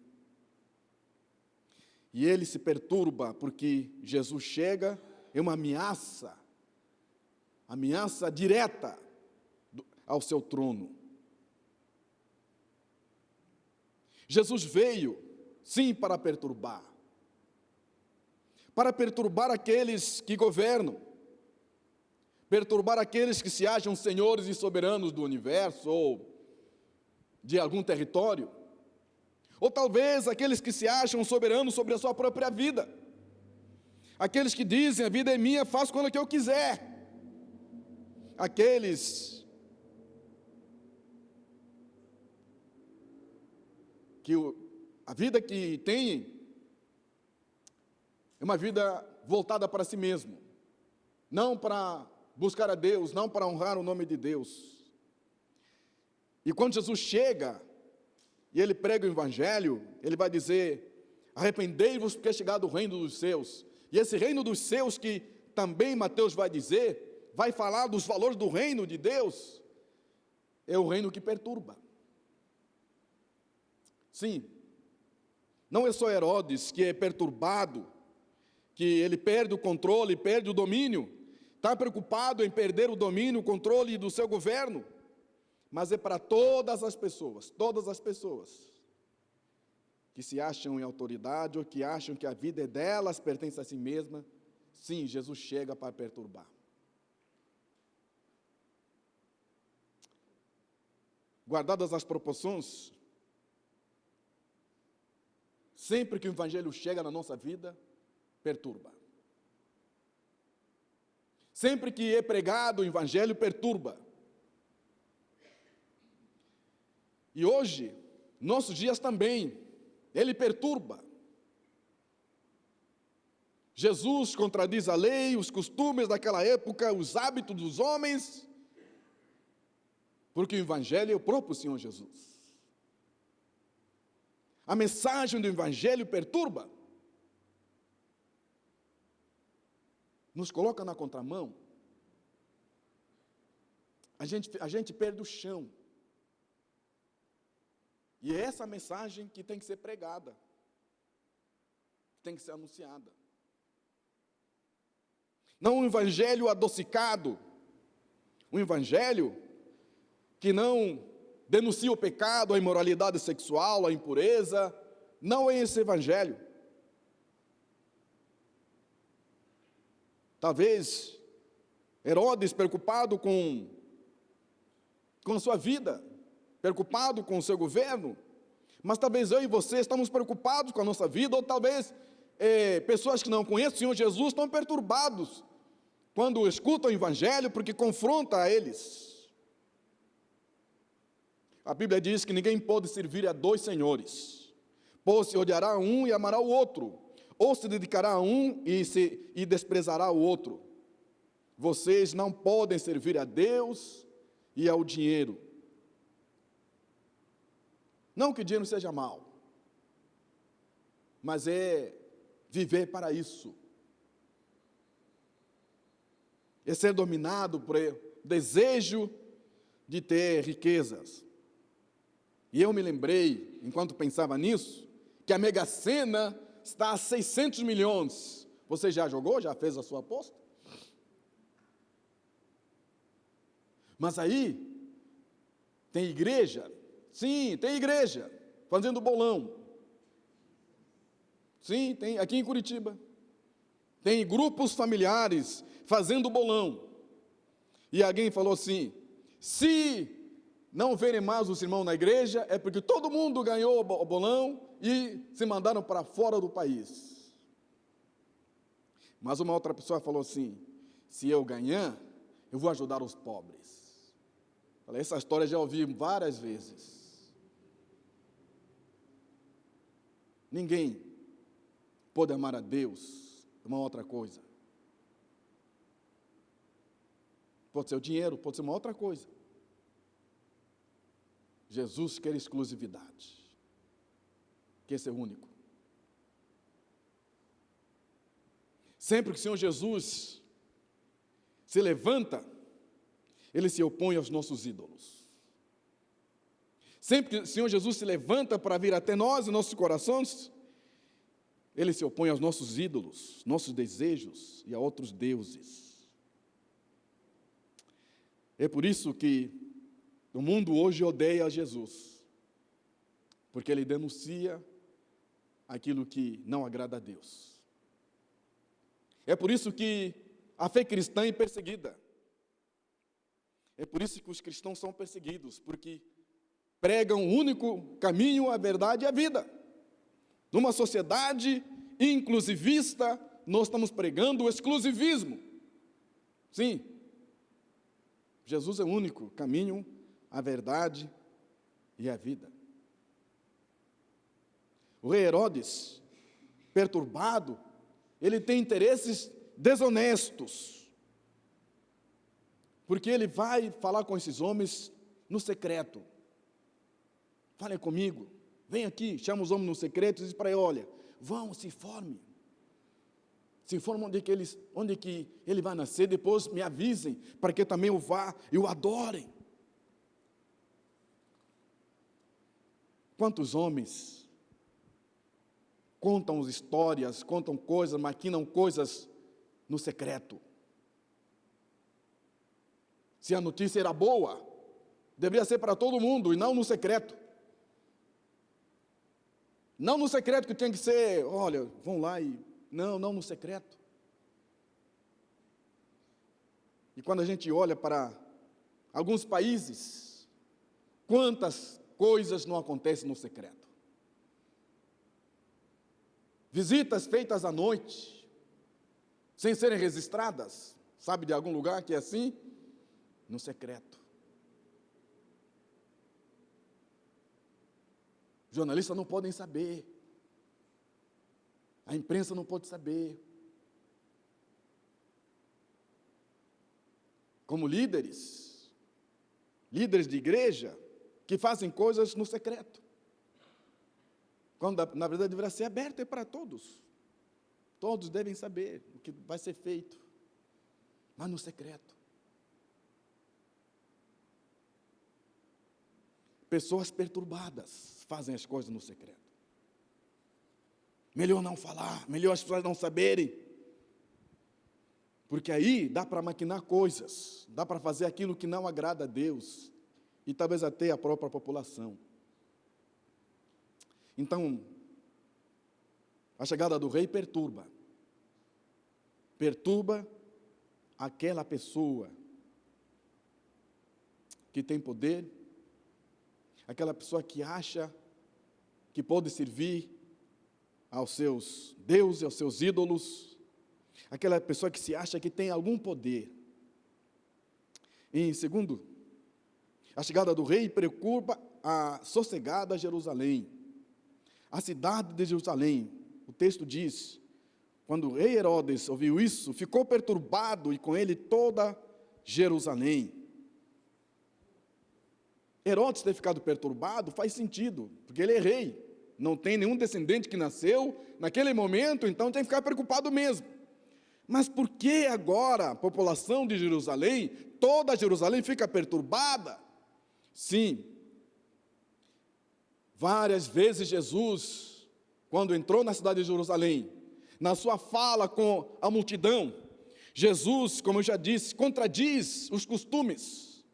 E ele se perturba porque Jesus chega, é uma ameaça direta ao seu trono. Jesus veio, sim, para perturbar aqueles que governam, perturbar aqueles que se acham senhores e soberanos do universo ou de algum território, ou talvez aqueles que se acham soberanos sobre a sua própria vida, aqueles que dizem: a vida é minha, faço quando que eu quiser, aqueles que a vida que têm é uma vida voltada para si mesmo, não para buscar a Deus, não para honrar o nome de Deus. E quando Jesus chega e ele prega o evangelho, ele vai dizer: arrependei-vos porque é chegado o reino dos céus. E esse reino dos céus, que também Mateus vai dizer, vai falar dos valores do reino de Deus, é o reino que perturba. Sim, não é só Herodes que é perturbado, que ele perde o controle, perde o domínio, está preocupado em perder o domínio, o controle do seu governo, mas é para todas as pessoas que se acham em autoridade ou que acham que a vida é delas, pertence a si mesma. Sim, Jesus chega para perturbar. Guardadas as proporções, sempre que o evangelho chega na nossa vida, perturba. Sempre que é pregado o evangelho, perturba. E hoje, nossos dias também, ele perturba. Jesus contradiz a lei, os costumes daquela época, os hábitos dos homens, porque o evangelho é o próprio Senhor Jesus. A mensagem do evangelho perturba, nos coloca na contramão, a gente perde o chão. E é essa mensagem que tem que ser pregada, tem que ser anunciada. Não um evangelho adocicado, um evangelho que não denuncia o pecado, a imoralidade sexual, a impureza. Não é esse evangelho. Talvez Herodes, preocupado com a sua vida, preocupado com o seu governo, mas talvez eu e você estamos preocupados com a nossa vida, ou talvez pessoas que não conhecem o Senhor Jesus estão perturbados quando escutam o Evangelho, porque confronta a eles. A Bíblia diz que ninguém pode servir a dois senhores, pois se odiará um e amará o outro, ou se dedicará a um e desprezará o outro. Vocês não podem servir a Deus e ao dinheiro. Não que o dinheiro seja mau, mas é viver para isso. É ser dominado por desejo de ter riquezas. E eu me lembrei, enquanto pensava nisso, que a Mega Sena está a 600 milhões. Você já jogou? Já fez a sua aposta? Mas aí, tem igreja, sim, tem igreja, fazendo bolão. Sim, tem aqui em Curitiba. Tem grupos familiares fazendo bolão. E alguém falou assim: se não verem mais os irmãos na igreja, é porque todo mundo ganhou o bolão e se mandaram para fora do país. Mas uma outra pessoa falou assim: se eu ganhar, eu vou ajudar os pobres. Falei, essa história já ouvi várias vezes. Ninguém pode amar a Deus é uma outra coisa. Pode ser o dinheiro, pode ser uma outra coisa. Jesus quer exclusividade, quer ser único. Sempre que o Senhor Jesus se levanta, Ele se opõe aos nossos ídolos. Sempre que o Senhor Jesus se levanta para vir até nós e nossos corações, Ele se opõe aos nossos ídolos, nossos desejos e a outros deuses. É por isso que o mundo hoje odeia Jesus, porque ele denuncia aquilo que não agrada a Deus. É por isso que a fé cristã é perseguida. É por isso que os cristãos são perseguidos, porque pregam o único caminho, a verdade e a vida. Numa sociedade inclusivista, nós estamos pregando o exclusivismo. Sim, Jesus é o único caminho, a verdade e a vida. O rei Herodes, perturbado, ele tem interesses desonestos, porque ele vai falar com esses homens no secreto. Falem comigo, vem aqui, chama os homens no secreto e diz para ele: olha, vão, se informe. Se informe onde que ele vai nascer, depois me avisem, para que eu também o vá e o adorem. Quantos homens contam histórias, contam coisas, maquinam coisas no secreto? Se a notícia era boa, deveria ser para todo mundo e não no secreto. Não no secreto que tinha que ser, olha, vão lá e... Não no secreto. E quando a gente olha para alguns países, quantas coisas não acontecem no secreto? Visitas feitas à noite, sem serem registradas. Sabe de algum lugar que é assim? No secreto. Jornalistas não podem saber. A imprensa não pode saber. Como líderes de igreja, que fazem coisas no secreto. Quando, na verdade, deveria ser aberto para todos. Todos devem saber o que vai ser feito, mas no secreto. Pessoas perturbadas fazem as coisas no secreto. Melhor não falar, melhor as pessoas não saberem. Porque aí dá para maquinar coisas, dá para fazer aquilo que não agrada a Deus e talvez até a própria população. Então, a chegada do rei perturba aquela pessoa que tem poder, aquela pessoa que acha que pode servir aos seus deuses, aos seus ídolos, aquela pessoa que se acha que tem algum poder. Em segundo, a chegada do rei preocupa a sossegada Jerusalém. A cidade de Jerusalém, o texto diz, quando o rei Herodes ouviu isso, ficou perturbado e com ele toda Jerusalém. Herodes ter ficado perturbado faz sentido, porque ele é rei. Não tem nenhum descendente que nasceu naquele momento, então tem que ficar preocupado mesmo. Mas por que agora a população de Jerusalém, toda Jerusalém fica perturbada? Sim, várias vezes Jesus, quando entrou na cidade de Jerusalém, na sua fala com a multidão, Jesus, como eu já disse, contradiz os costumes,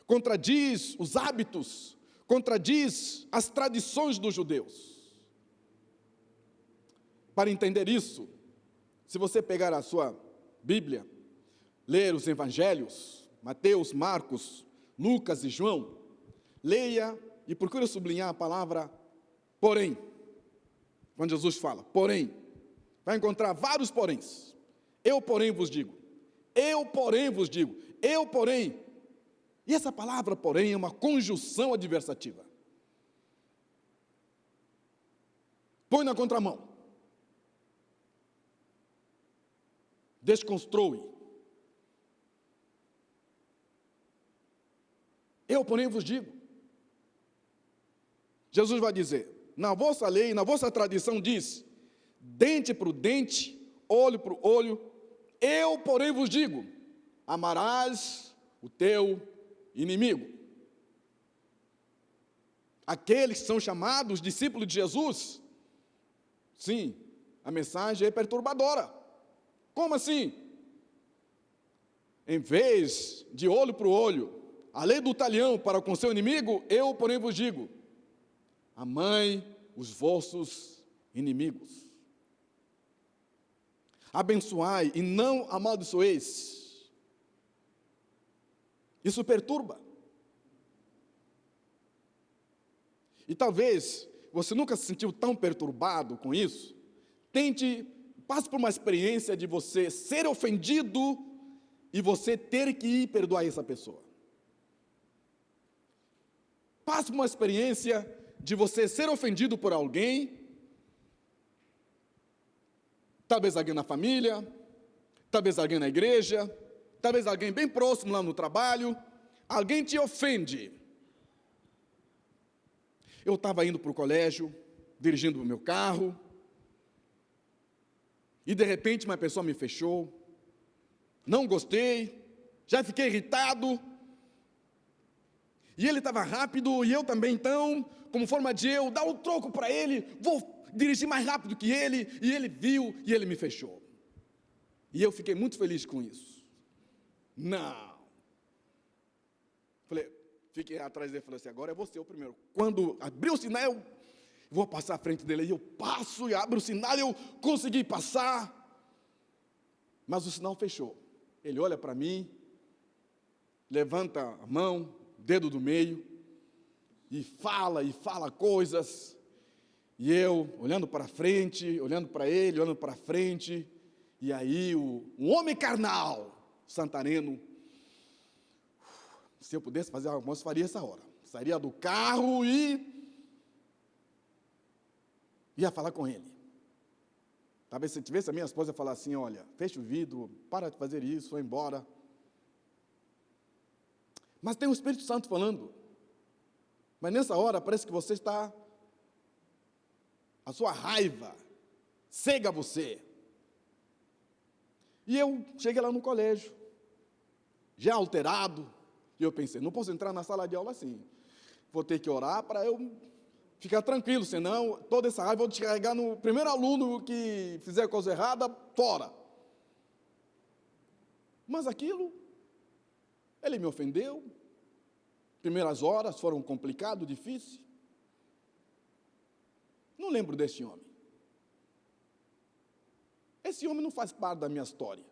contradiz os hábitos, contradiz as tradições dos judeus. Para entender isso, se você pegar a sua Bíblia, ler os evangelhos, Mateus, Marcos, Lucas e João, leia e procure sublinhar a palavra porém. Quando Jesus fala, porém, vai encontrar vários poréns. Eu, porém, vos digo. Eu, porém, vos digo. Eu, porém. E essa palavra, porém, é uma conjunção adversativa. Põe na contramão. Desconstrui. Eu, porém, vos digo. Jesus vai dizer, na vossa lei, na vossa tradição diz, dente para o dente, olho para o olho, eu, porém, vos digo, amarás o teu inimigo. Aqueles que são chamados discípulos de Jesus, sim, a mensagem é perturbadora. Como assim? Em vez de olho para o olho, a lei do talhão para com seu inimigo, eu, porém, vos digo, amai os vossos inimigos. Abençoai e não amaldiçoeis. Isso perturba. E talvez você nunca se sentiu tão perturbado com isso. Passe por uma experiência de você ser ofendido e você ter que ir perdoar essa pessoa. Passe por uma experiência de você ser ofendido por alguém, talvez alguém na família, talvez alguém na igreja, talvez alguém bem próximo lá no trabalho, alguém te ofende. Eu estava indo para o colégio, dirigindo o meu carro, e de repente uma pessoa me fechou, não gostei, já fiquei irritado, e ele estava rápido, e eu também então, como forma de eu dar o troco para ele, vou dirigir mais rápido que ele, e ele viu, e ele me fechou. E eu fiquei muito feliz com isso. Não. Falei, fiquei atrás dele e falei assim, agora é você o primeiro. Quando abriu o sinal, eu vou passar à frente dele, e eu passo e abro o sinal, e eu consegui passar, mas o sinal fechou. Ele olha para mim, levanta a mão, dedo do meio, e fala coisas, e eu olhando para frente, olhando para ele, olhando para frente, e aí um homem carnal, santareno, se eu pudesse fazer almoço, faria essa hora, sairia do carro e ia falar com ele. Talvez se tivesse a minha esposa falar assim, olha, fecha o vidro, para de fazer isso, vai embora. Mas tem o Espírito Santo falando. Mas nessa hora parece que você está, a sua raiva cega você. E eu cheguei lá no colégio, já alterado, e eu pensei, não posso entrar na sala de aula assim. Vou ter que orar para eu ficar tranquilo, senão toda essa raiva eu vou descarregar no primeiro aluno que fizer coisa errada, fora. Mas aquilo, ele me ofendeu, primeiras horas foram complicadas, difíceis. Não lembro desse homem. Esse homem não faz parte da minha história.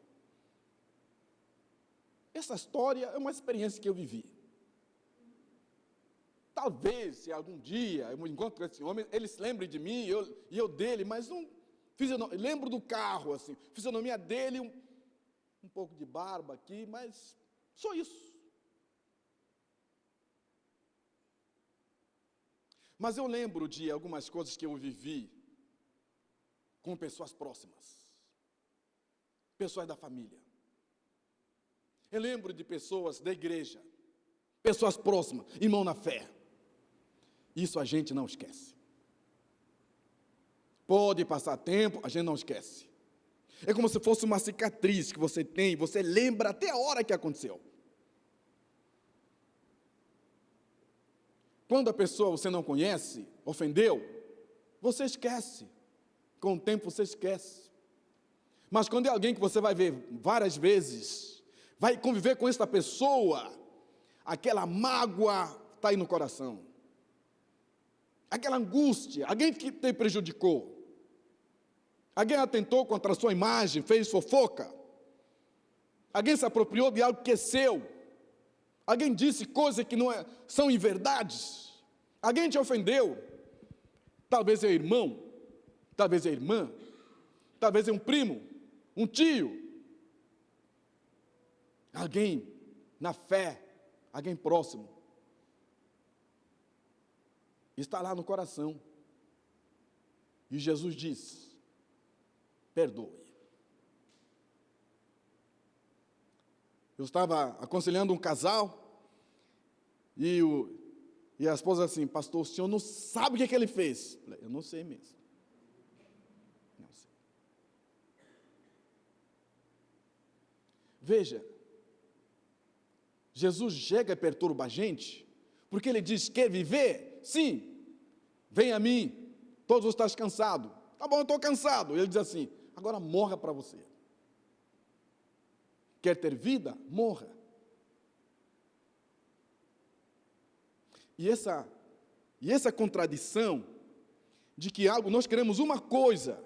Essa história é uma experiência que eu vivi. Talvez, se algum dia eu me encontro com esse homem, ele se lembre de mim e eu dele, mas Lembro do carro, assim, fisionomia dele, um pouco de barba aqui, mas só isso. Mas eu lembro de algumas coisas que eu vivi com pessoas próximas, pessoas da família. Eu lembro de pessoas da igreja, pessoas próximas, irmão na fé. Isso a gente não esquece. Pode passar tempo, a gente não esquece. É como se fosse uma cicatriz que você tem, você lembra até a hora que aconteceu. Quando a pessoa você não conhece, ofendeu, você esquece. Com o tempo você esquece. Mas quando é alguém que você vai ver várias vezes, vai conviver com esta pessoa, aquela mágoa está aí no coração. Aquela angústia, alguém que te prejudicou. Alguém atentou contra a sua imagem, fez fofoca. Alguém se apropriou de algo que é seu. Alguém disse coisas que não são inverdades. Alguém te ofendeu. Talvez é irmão, talvez é irmã, talvez é um primo, um tio. Alguém na fé, alguém próximo. Está lá no coração. E Jesus diz: perdoe. Eu estava aconselhando um casal e a esposa assim: pastor, o senhor não sabe o que ele fez? Eu não sei mesmo. Não sei. Veja, Jesus chega e perturba a gente, porque ele diz: quer viver? Sim, vem a mim, todos estás cansados. Tá bom, eu estou cansado. Ele diz assim: agora morra para você. Quer ter vida? Morra. E essa contradição de que nós queremos uma coisa,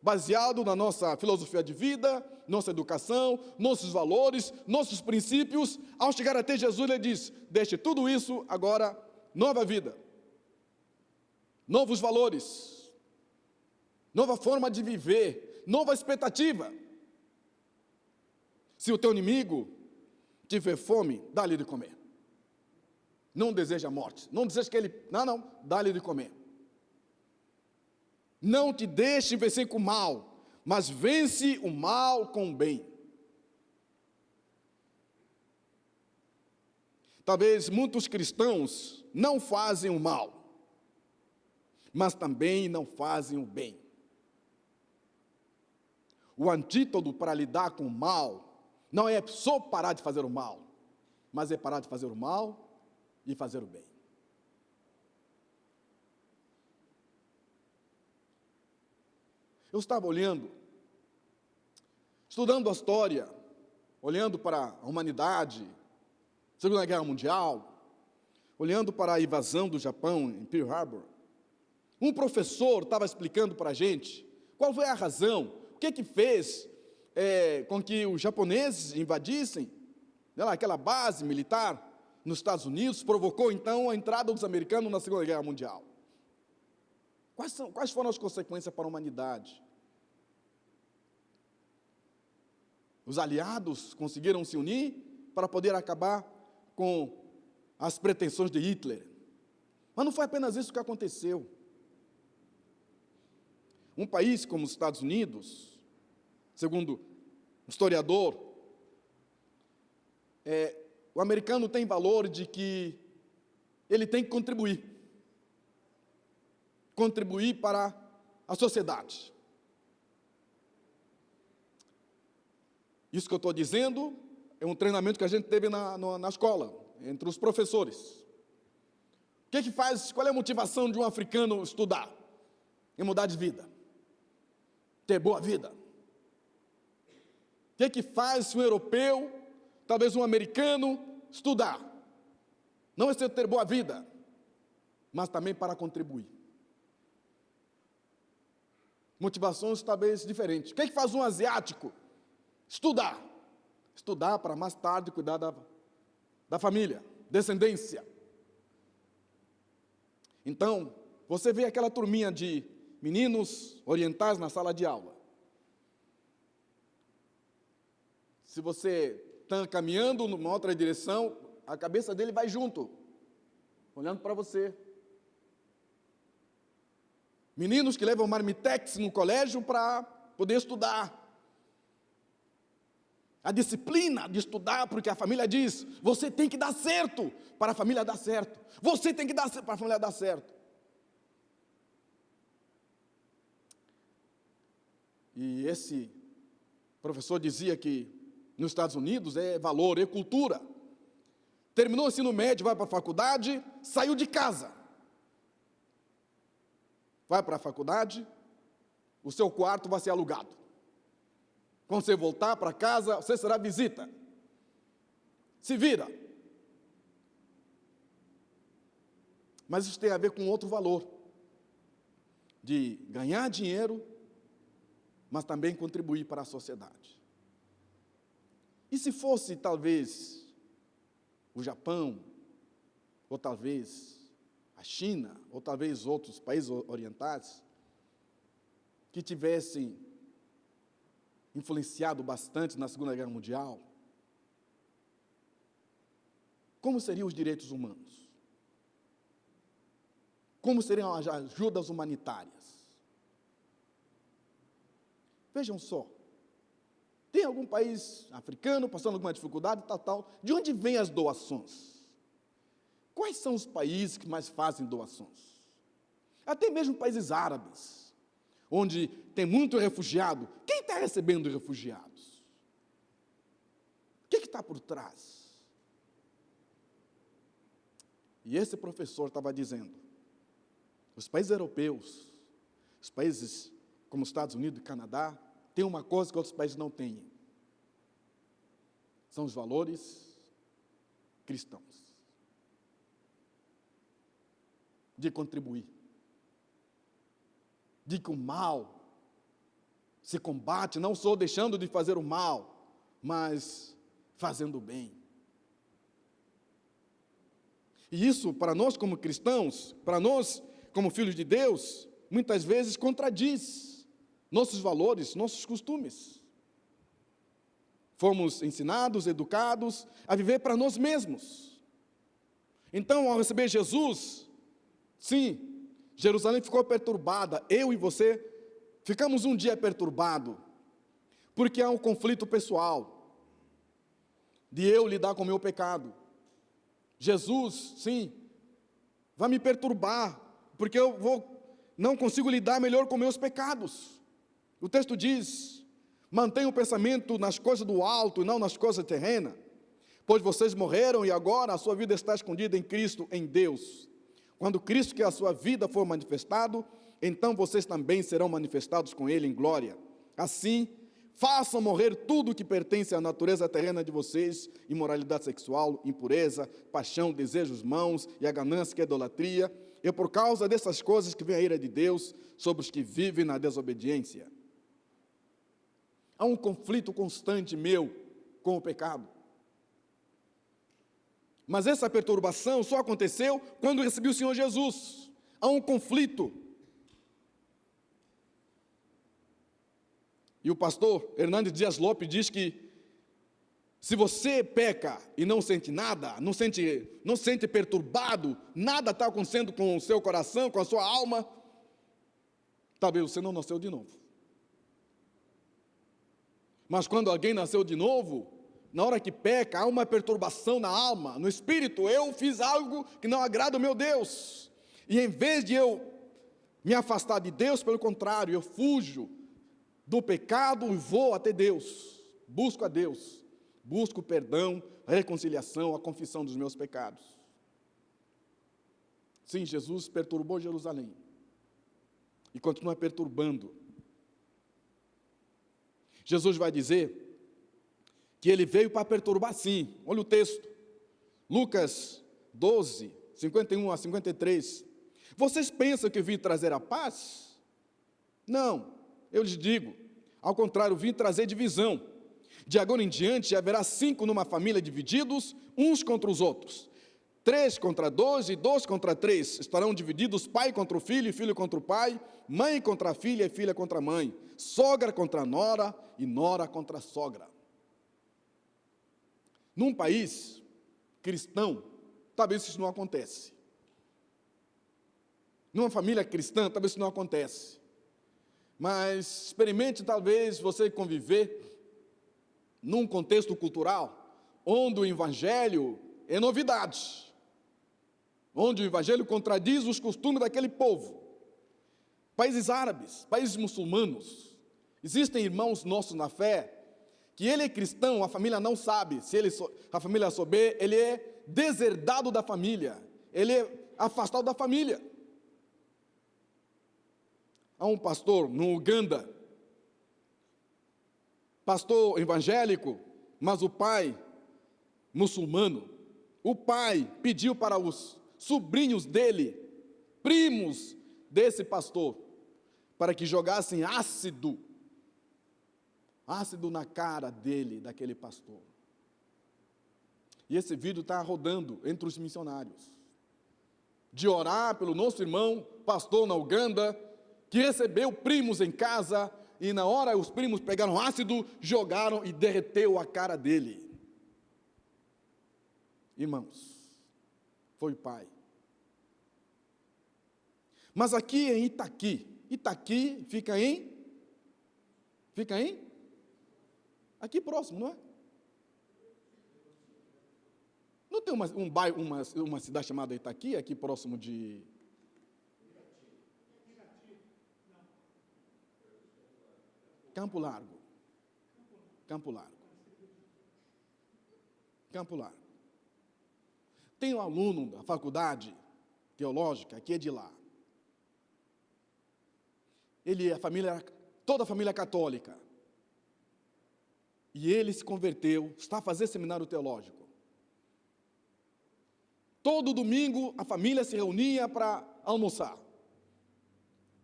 baseado na nossa filosofia de vida, nossa educação, nossos valores, nossos princípios, ao chegar até Jesus, ele diz: deixe tudo isso, agora, nova vida, novos valores, nova forma de viver, nova expectativa. Se o teu inimigo tiver fome, dá-lhe de comer. Não deseja a morte, não deseja que ele... Não, dá-lhe de comer. Não te deixe vencer com o mal, mas vence o mal com o bem. Talvez muitos cristãos não fazem o mal, mas também não fazem o bem. O antídoto para lidar com o mal não é só parar de fazer o mal, mas é parar de fazer o mal e fazer o bem. Eu estava estudando a história, olhando para a humanidade, Segunda Guerra Mundial, olhando para a invasão do Japão em Pearl Harbor. Um professor estava explicando para a gente qual foi a razão, o que fez com que os japoneses invadissem aquela base militar nos Estados Unidos, provocou então a entrada dos americanos na Segunda Guerra Mundial. Quais foram as consequências para a humanidade? Os aliados conseguiram se unir para poder acabar com as pretensões de Hitler. Mas não foi apenas isso que aconteceu. Um país como os Estados Unidos, segundo um historiador, o americano tem valor de que ele tem que contribuir para a sociedade. Isso que eu estou dizendo é um treinamento que a gente teve na escola, entre os professores. O que faz, qual é a motivação de um africano estudar? É mudar de vida, ter boa vida. O que faz um europeu, talvez um americano, estudar? Não é ter boa vida, mas também para contribuir. Motivações talvez diferentes. O que faz um asiático? Estudar. Estudar para mais tarde cuidar da família, descendência. Então, você vê aquela turminha de meninos orientais na sala de aula. Se você está caminhando numa outra direção, a cabeça dele vai junto, olhando para você. Meninos que levam marmitex no colégio para poder estudar. A disciplina de estudar, porque a família diz, você tem que dar certo para a família dar certo. Você tem que dar certo para a família dar certo. E esse professor dizia que nos Estados Unidos é valor, é cultura. Terminou o ensino médio, vai para a faculdade, saiu de casa. Vai para a faculdade, o seu quarto vai ser alugado. Quando você voltar para casa, você será visita. Se vira. Mas isso tem a ver com outro valor. De ganhar dinheiro, mas também contribuir para a sociedade. E se fosse, talvez, o Japão, ou talvez a China, ou talvez outros países orientais, que tivessem influenciado bastante na Segunda Guerra Mundial, como seriam os direitos humanos? Como seriam as ajudas humanitárias? Vejam só, tem algum país africano passando alguma dificuldade, tal, de onde vêm as doações? Quais são os países que mais fazem doações? Até mesmo países árabes, onde tem muito refugiado. Quem está recebendo refugiados? O que está por trás? E esse professor estava dizendo, os países europeus, os países como os Estados Unidos e Canadá, têm uma coisa que outros países não têm. São os valores cristãos. De contribuir. De que o mal se combate, não só deixando de fazer o mal, mas fazendo o bem. E isso, para nós como cristãos, para nós como filhos de Deus, muitas vezes contradiz nossos valores, nossos costumes. Fomos ensinados, educados a viver para nós mesmos. Então, ao receber Jesus, sim, Jerusalém ficou perturbada, eu e você ficamos um dia perturbados, porque há um conflito pessoal, de eu lidar com o meu pecado. Jesus, sim, vai me perturbar, porque não consigo lidar melhor com meus pecados. O texto diz, mantenha o pensamento nas coisas do alto e não nas coisas terrenas, pois vocês morreram e agora a sua vida está escondida em Cristo, em Deus. Quando Cristo, que é a sua vida, for manifestado, então vocês também serão manifestados com Ele em glória. Assim, façam morrer tudo que pertence à natureza terrena de vocês, imoralidade sexual, impureza, paixão, desejos mãos e a ganância que é idolatria. E por causa dessas coisas que vem a ira de Deus sobre os que vivem na desobediência. Há um conflito constante meu com o pecado. Mas essa perturbação só aconteceu quando recebi o Senhor Jesus. Há um conflito. E o pastor Hernandes Dias Lopes diz que se você peca e não sente nada, não sente perturbado, nada está acontecendo com o seu coração, com a sua alma, talvez você não nasceu de novo. Mas quando alguém nasceu de novo, na hora que peca, há uma perturbação na alma, no espírito. Eu fiz algo que não agrada ao meu Deus. E em vez de eu me afastar de Deus, pelo contrário, eu fujo do pecado e vou até Deus. Busco a Deus. Busco o perdão, a reconciliação, a confissão dos meus pecados. Sim, Jesus perturbou Jerusalém. E continua perturbando. Jesus vai dizer que ele veio para perturbar, sim. Olha o texto, Lucas 12, 51 a 53. Vocês pensam que eu vim trazer a paz? Não, eu lhes digo, ao contrário, vim trazer divisão. De agora em diante haverá 5 numa família divididos, uns contra os outros, 3 contra 2 e 2 contra 3. Estarão divididos pai contra o filho e filho contra o pai, mãe contra a filha e filha contra a mãe, sogra contra a nora e nora contra a sogra. Num país cristão, talvez isso não acontece. Numa família cristã, talvez isso não acontece. Mas experimente talvez você conviver num contexto cultural onde o evangelho é novidade, onde o evangelho contradiz os costumes daquele povo. Países árabes, países muçulmanos, existem irmãos nossos na fé que ele é cristão, a família não sabe. Se a família souber, ele é deserdado da família, ele é afastado da família. Há um pastor no Uganda, pastor evangélico, mas o pai muçulmano. O pai pediu para os sobrinhos dele, primos desse pastor, para que jogassem ácido na cara dele, daquele pastor. E esse vídeo está rodando entre os missionários. De orar pelo nosso irmão, pastor na Uganda, que recebeu primos em casa, e na hora os primos pegaram ácido, jogaram e derreteu a cara dele. Irmãos, foi o pai. Mas aqui em Itaqui fica em? Aqui próximo, não é? Não tem um bairro, uma cidade chamada Itaqui, aqui próximo de... Campo Largo. Tem um aluno da faculdade teológica que é de lá. Toda a família católica. E ele se converteu, está a fazer seminário teológico. Todo domingo a família se reunia para almoçar.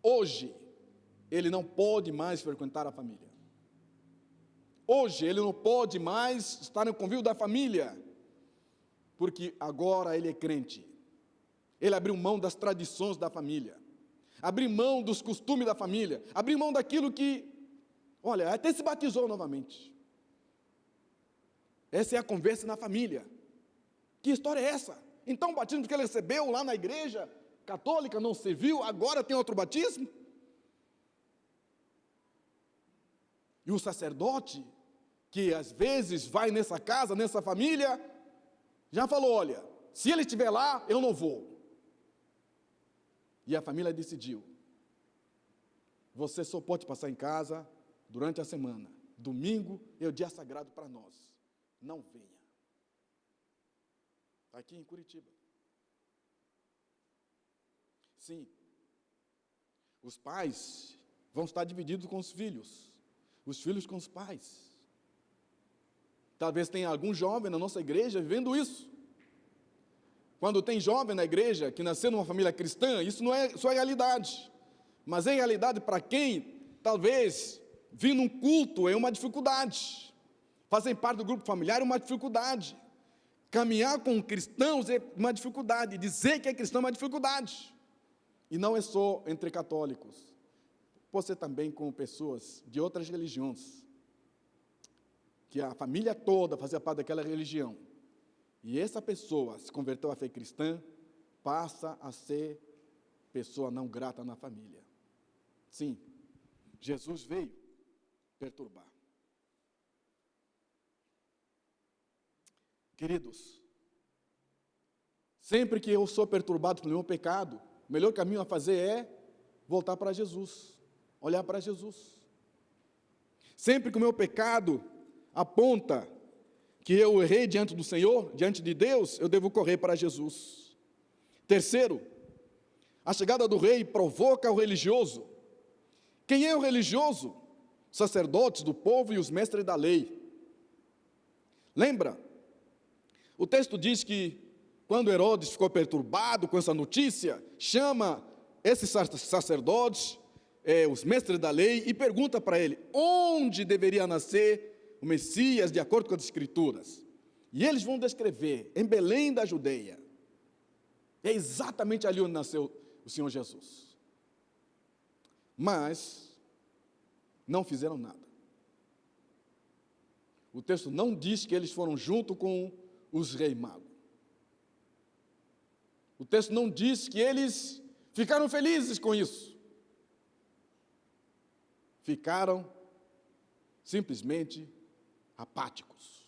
Hoje, ele não pode mais frequentar a família. Hoje, ele não pode mais estar no convívio da família, porque agora ele é crente. Ele abriu mão das tradições da família, abriu mão dos costumes da família, abriu mão daquilo que, olha, até se batizou novamente. Essa é a conversa na família. Que história é essa? Então o batismo que ele recebeu lá na igreja católica não serviu, agora tem outro batismo? E o sacerdote, que às vezes vai nessa casa, nessa família, já falou, olha, se ele estiver lá, eu não vou. E a família decidiu, você só pode passar em casa durante a semana. Domingo é o dia sagrado para nós. Não venha. Aqui em Curitiba. Sim. Os pais vão estar divididos com os filhos com os pais. Talvez tenha algum jovem na nossa igreja vivendo isso. Quando tem jovem na igreja que nasceu numa família cristã, isso não é só realidade, mas é realidade para quem talvez vir num culto é uma dificuldade, fazer parte do grupo familiar é uma dificuldade, caminhar com cristãos é uma dificuldade, dizer que é cristão é uma dificuldade, e não é só entre católicos, pode ser também com pessoas de outras religiões, que a família toda fazia parte daquela religião, e essa pessoa se converteu à fé cristã, passa a ser pessoa não grata na família. Sim, Jesus veio perturbar. Queridos, sempre que eu sou perturbado pelo meu pecado, o melhor caminho a fazer é voltar para Jesus, olhar para Jesus. Sempre que o meu pecado aponta que eu errei diante do Senhor, diante de Deus, eu devo correr para Jesus. Terceiro, a chegada do rei provoca o religioso. Quem é o religioso? Sacerdotes do povo e os mestres da lei. Lembra? O texto diz que quando Herodes ficou perturbado com essa notícia, chama esses sacerdotes, os mestres da lei, e pergunta para ele, onde deveria nascer o Messias, de acordo com as Escrituras. E eles vão descrever, em Belém da Judeia. É exatamente ali onde nasceu o Senhor Jesus. Mas não fizeram nada. O texto não diz que eles foram junto com os reis magos. O texto não diz que eles ficaram felizes com isso. Ficaram simplesmente apáticos.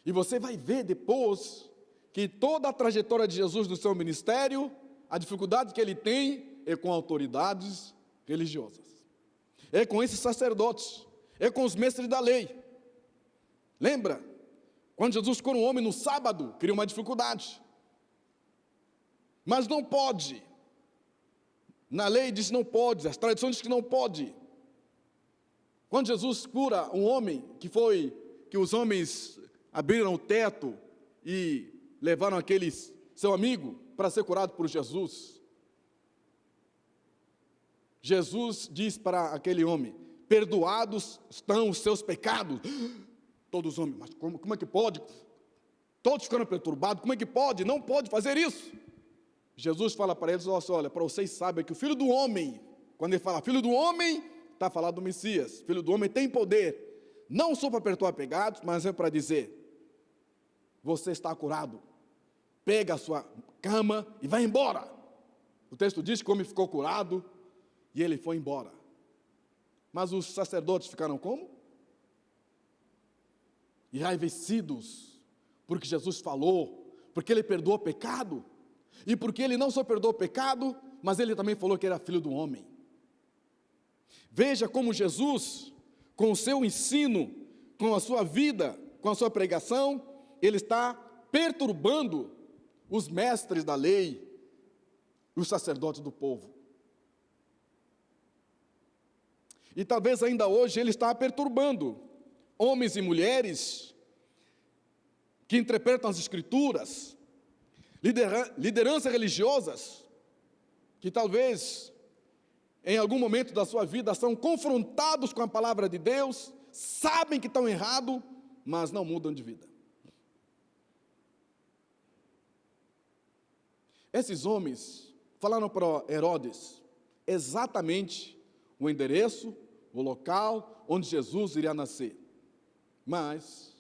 E você vai ver depois que toda a trajetória de Jesus no seu ministério, a dificuldade que ele tem é com autoridades religiosas. É com esses sacerdotes, é com os mestres da lei. Lembra? Quando Jesus cura um homem no sábado, cria uma dificuldade. Mas não pode. Na lei diz não pode, as tradições dizem que não pode. Quando Jesus cura um homem que os homens abriram o teto e levaram aquele seu amigo para ser curado por Jesus. Jesus diz para aquele homem: perdoados estão os seus pecados. Todos os homens, mas como é que pode? Todos ficaram perturbados, como é que pode? Não pode fazer isso. Jesus fala para eles: olha, para vocês saibam que o Filho do Homem, quando ele fala Filho do Homem, está falando do Messias. Filho do Homem tem poder, não só para perdoar pecados, mas é para dizer: você está curado, pega a sua cama e vai embora. O texto diz que o homem ficou curado e ele foi embora. Mas os sacerdotes ficaram como? Enraivecidos, porque Jesus falou, porque ele perdoou o pecado, e porque ele não só perdoou o pecado, mas ele também falou que era filho do homem. Veja como Jesus, com o seu ensino, com a sua vida, com a sua pregação, ele está perturbando os mestres da lei, os sacerdotes do povo. E talvez ainda hoje ele está perturbando homens e mulheres que interpretam as Escrituras, lideranças religiosas, que talvez em algum momento da sua vida são confrontados com a palavra de Deus, sabem que estão errados, mas não mudam de vida. Esses homens falaram para Herodes exatamente o endereço, o local onde Jesus iria nascer, mas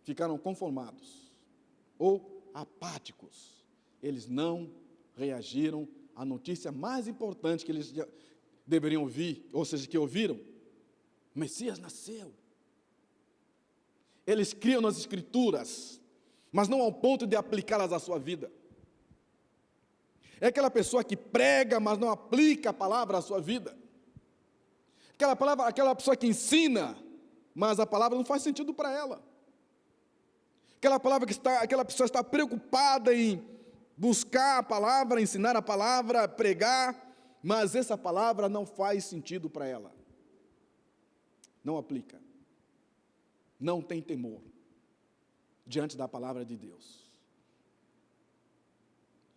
ficaram conformados ou apáticos. Eles não reagiram à notícia mais importante que eles deveriam ouvir, ou seja, que ouviram: o Messias nasceu. Eles criam nas Escrituras, mas não ao ponto de aplicá-las à sua vida. É aquela pessoa que prega, mas não aplica a palavra à sua vida. Aquela pessoa que ensina, mas a palavra não faz sentido para ela. Aquela pessoa está preocupada em buscar a palavra, ensinar a palavra, pregar, mas essa palavra não faz sentido para ela. Não aplica. Não tem temor diante da palavra de Deus.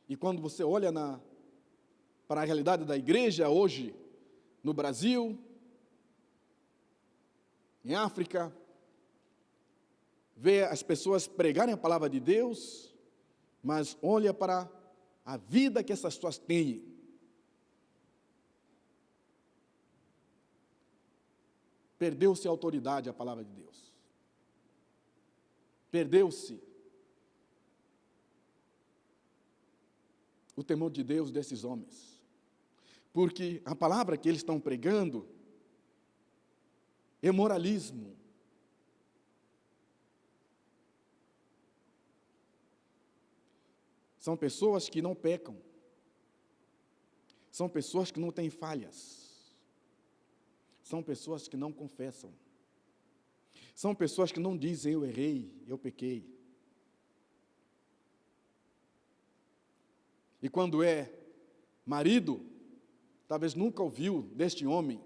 E quando você olha para a realidade da igreja hoje, no Brasil, em África, vê as pessoas pregarem a palavra de Deus, mas olha para a vida que essas pessoas têm. Perdeu-se a autoridade a palavra de Deus. Perdeu-se o temor de Deus desses homens. Porque a palavra que eles estão pregando é moralismo. São pessoas que não pecam. São pessoas que não têm falhas. São pessoas que não confessam. São pessoas que não dizem: eu errei, eu pequei. E quando é marido, talvez nunca ouviu deste homem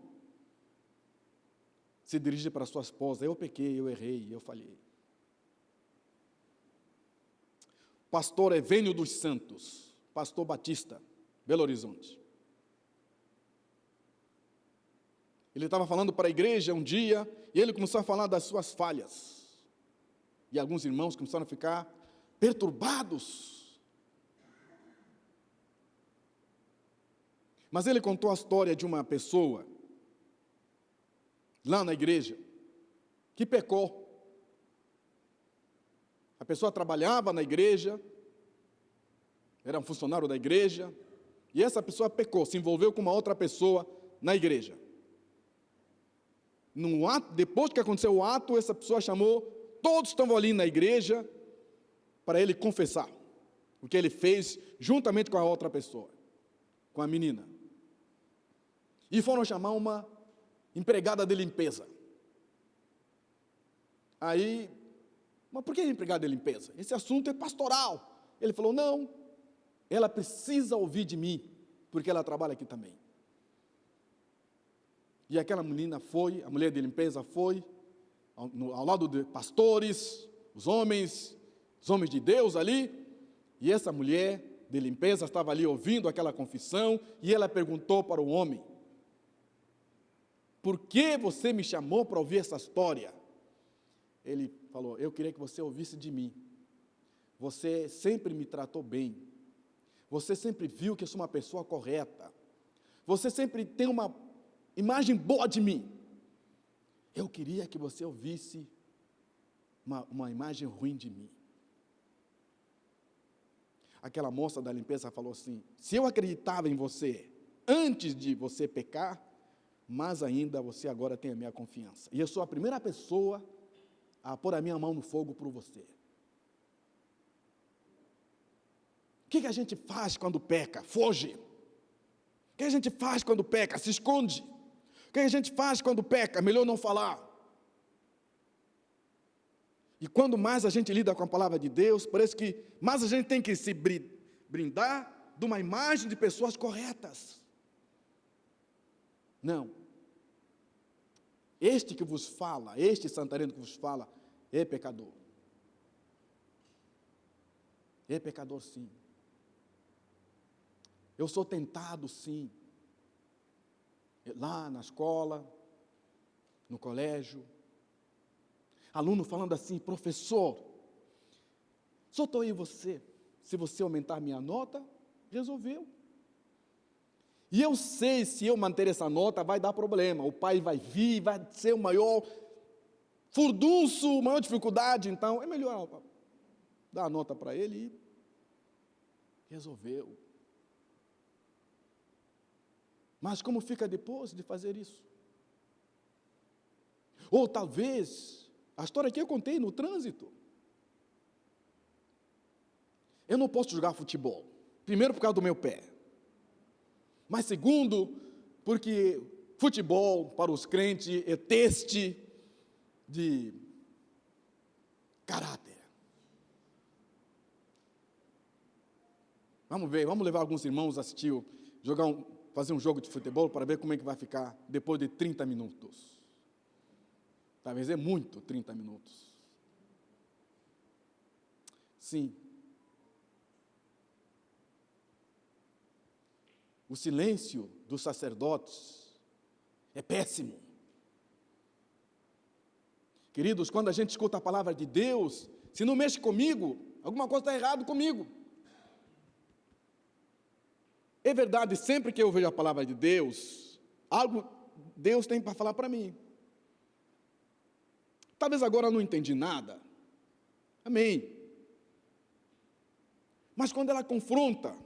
se dirigir para sua esposa: eu pequei, eu errei, eu falhei. Pastor Evênio dos Santos, pastor batista, Belo Horizonte. Ele estava falando para a igreja um dia, e ele começou a falar das suas falhas. E alguns irmãos começaram a ficar perturbados. Mas ele contou a história de uma pessoa, lá na igreja, que pecou. A pessoa trabalhava na igreja, era um funcionário da igreja, e essa pessoa pecou, se envolveu com uma outra pessoa na igreja. No ato, depois que aconteceu o ato, essa pessoa chamou, todos estavam ali na igreja, para ele confessar o que ele fez, juntamente com a outra pessoa, com a menina. E foram chamar uma empregada de limpeza. Aí, mas por que empregada de limpeza? Esse assunto é pastoral. Ele falou, não, ela precisa ouvir de mim, porque ela trabalha aqui também. E aquela menina foi, a mulher de limpeza foi, ao lado de pastores, os homens de Deus ali, e essa mulher de limpeza estava ali ouvindo aquela confissão, e ela perguntou para o homem, por que você me chamou para ouvir essa história? Ele falou, eu queria que você ouvisse de mim. Você sempre me tratou bem. Você sempre viu que eu sou uma pessoa correta. Você sempre tem uma imagem boa de mim. Eu queria que você ouvisse uma imagem ruim de mim. Aquela moça da limpeza falou assim, se eu acreditava em você antes de você pecar, mas ainda você agora tem a minha confiança. E eu sou a primeira pessoa a pôr a minha mão no fogo por você. O que a gente faz quando peca? Foge. O que a gente faz quando peca? Se esconde. O que a gente faz quando peca? Melhor não falar. E quando mais a gente lida com a palavra de Deus, parece que mais a gente tem que se brindar de uma imagem de pessoas corretas. Não. Este que vos fala, este santareno que vos fala, é pecador. É pecador, sim. Eu sou tentado, sim. Lá na escola, no colégio. Aluno falando assim, professor, só estou aí você. Se você aumentar a minha nota, resolveu. E eu sei, se eu manter essa nota, vai dar problema. O pai vai vir, vai ser o maior furdunço, maior dificuldade. Então, é melhor dar a nota para ele e resolveu. Mas como fica depois de fazer isso? Ou talvez, a história que eu contei no trânsito. Eu não posso jogar futebol. Primeiro, por causa do meu pé. Mas segundo, porque futebol para os crentes é teste de caráter. Vamos ver, vamos levar alguns irmãos a assistir, fazer um jogo de futebol para ver como é que vai ficar depois de 30 minutos. Talvez é muito 30 minutos. Sim. O silêncio dos sacerdotes é péssimo. Queridos, quando a gente escuta a palavra de Deus, se não mexe comigo, alguma coisa está errada comigo. É verdade, sempre que eu vejo a palavra de Deus, algo Deus tem para falar para mim. Talvez agora eu não entendi nada. Amém. Mas quando ela confronta,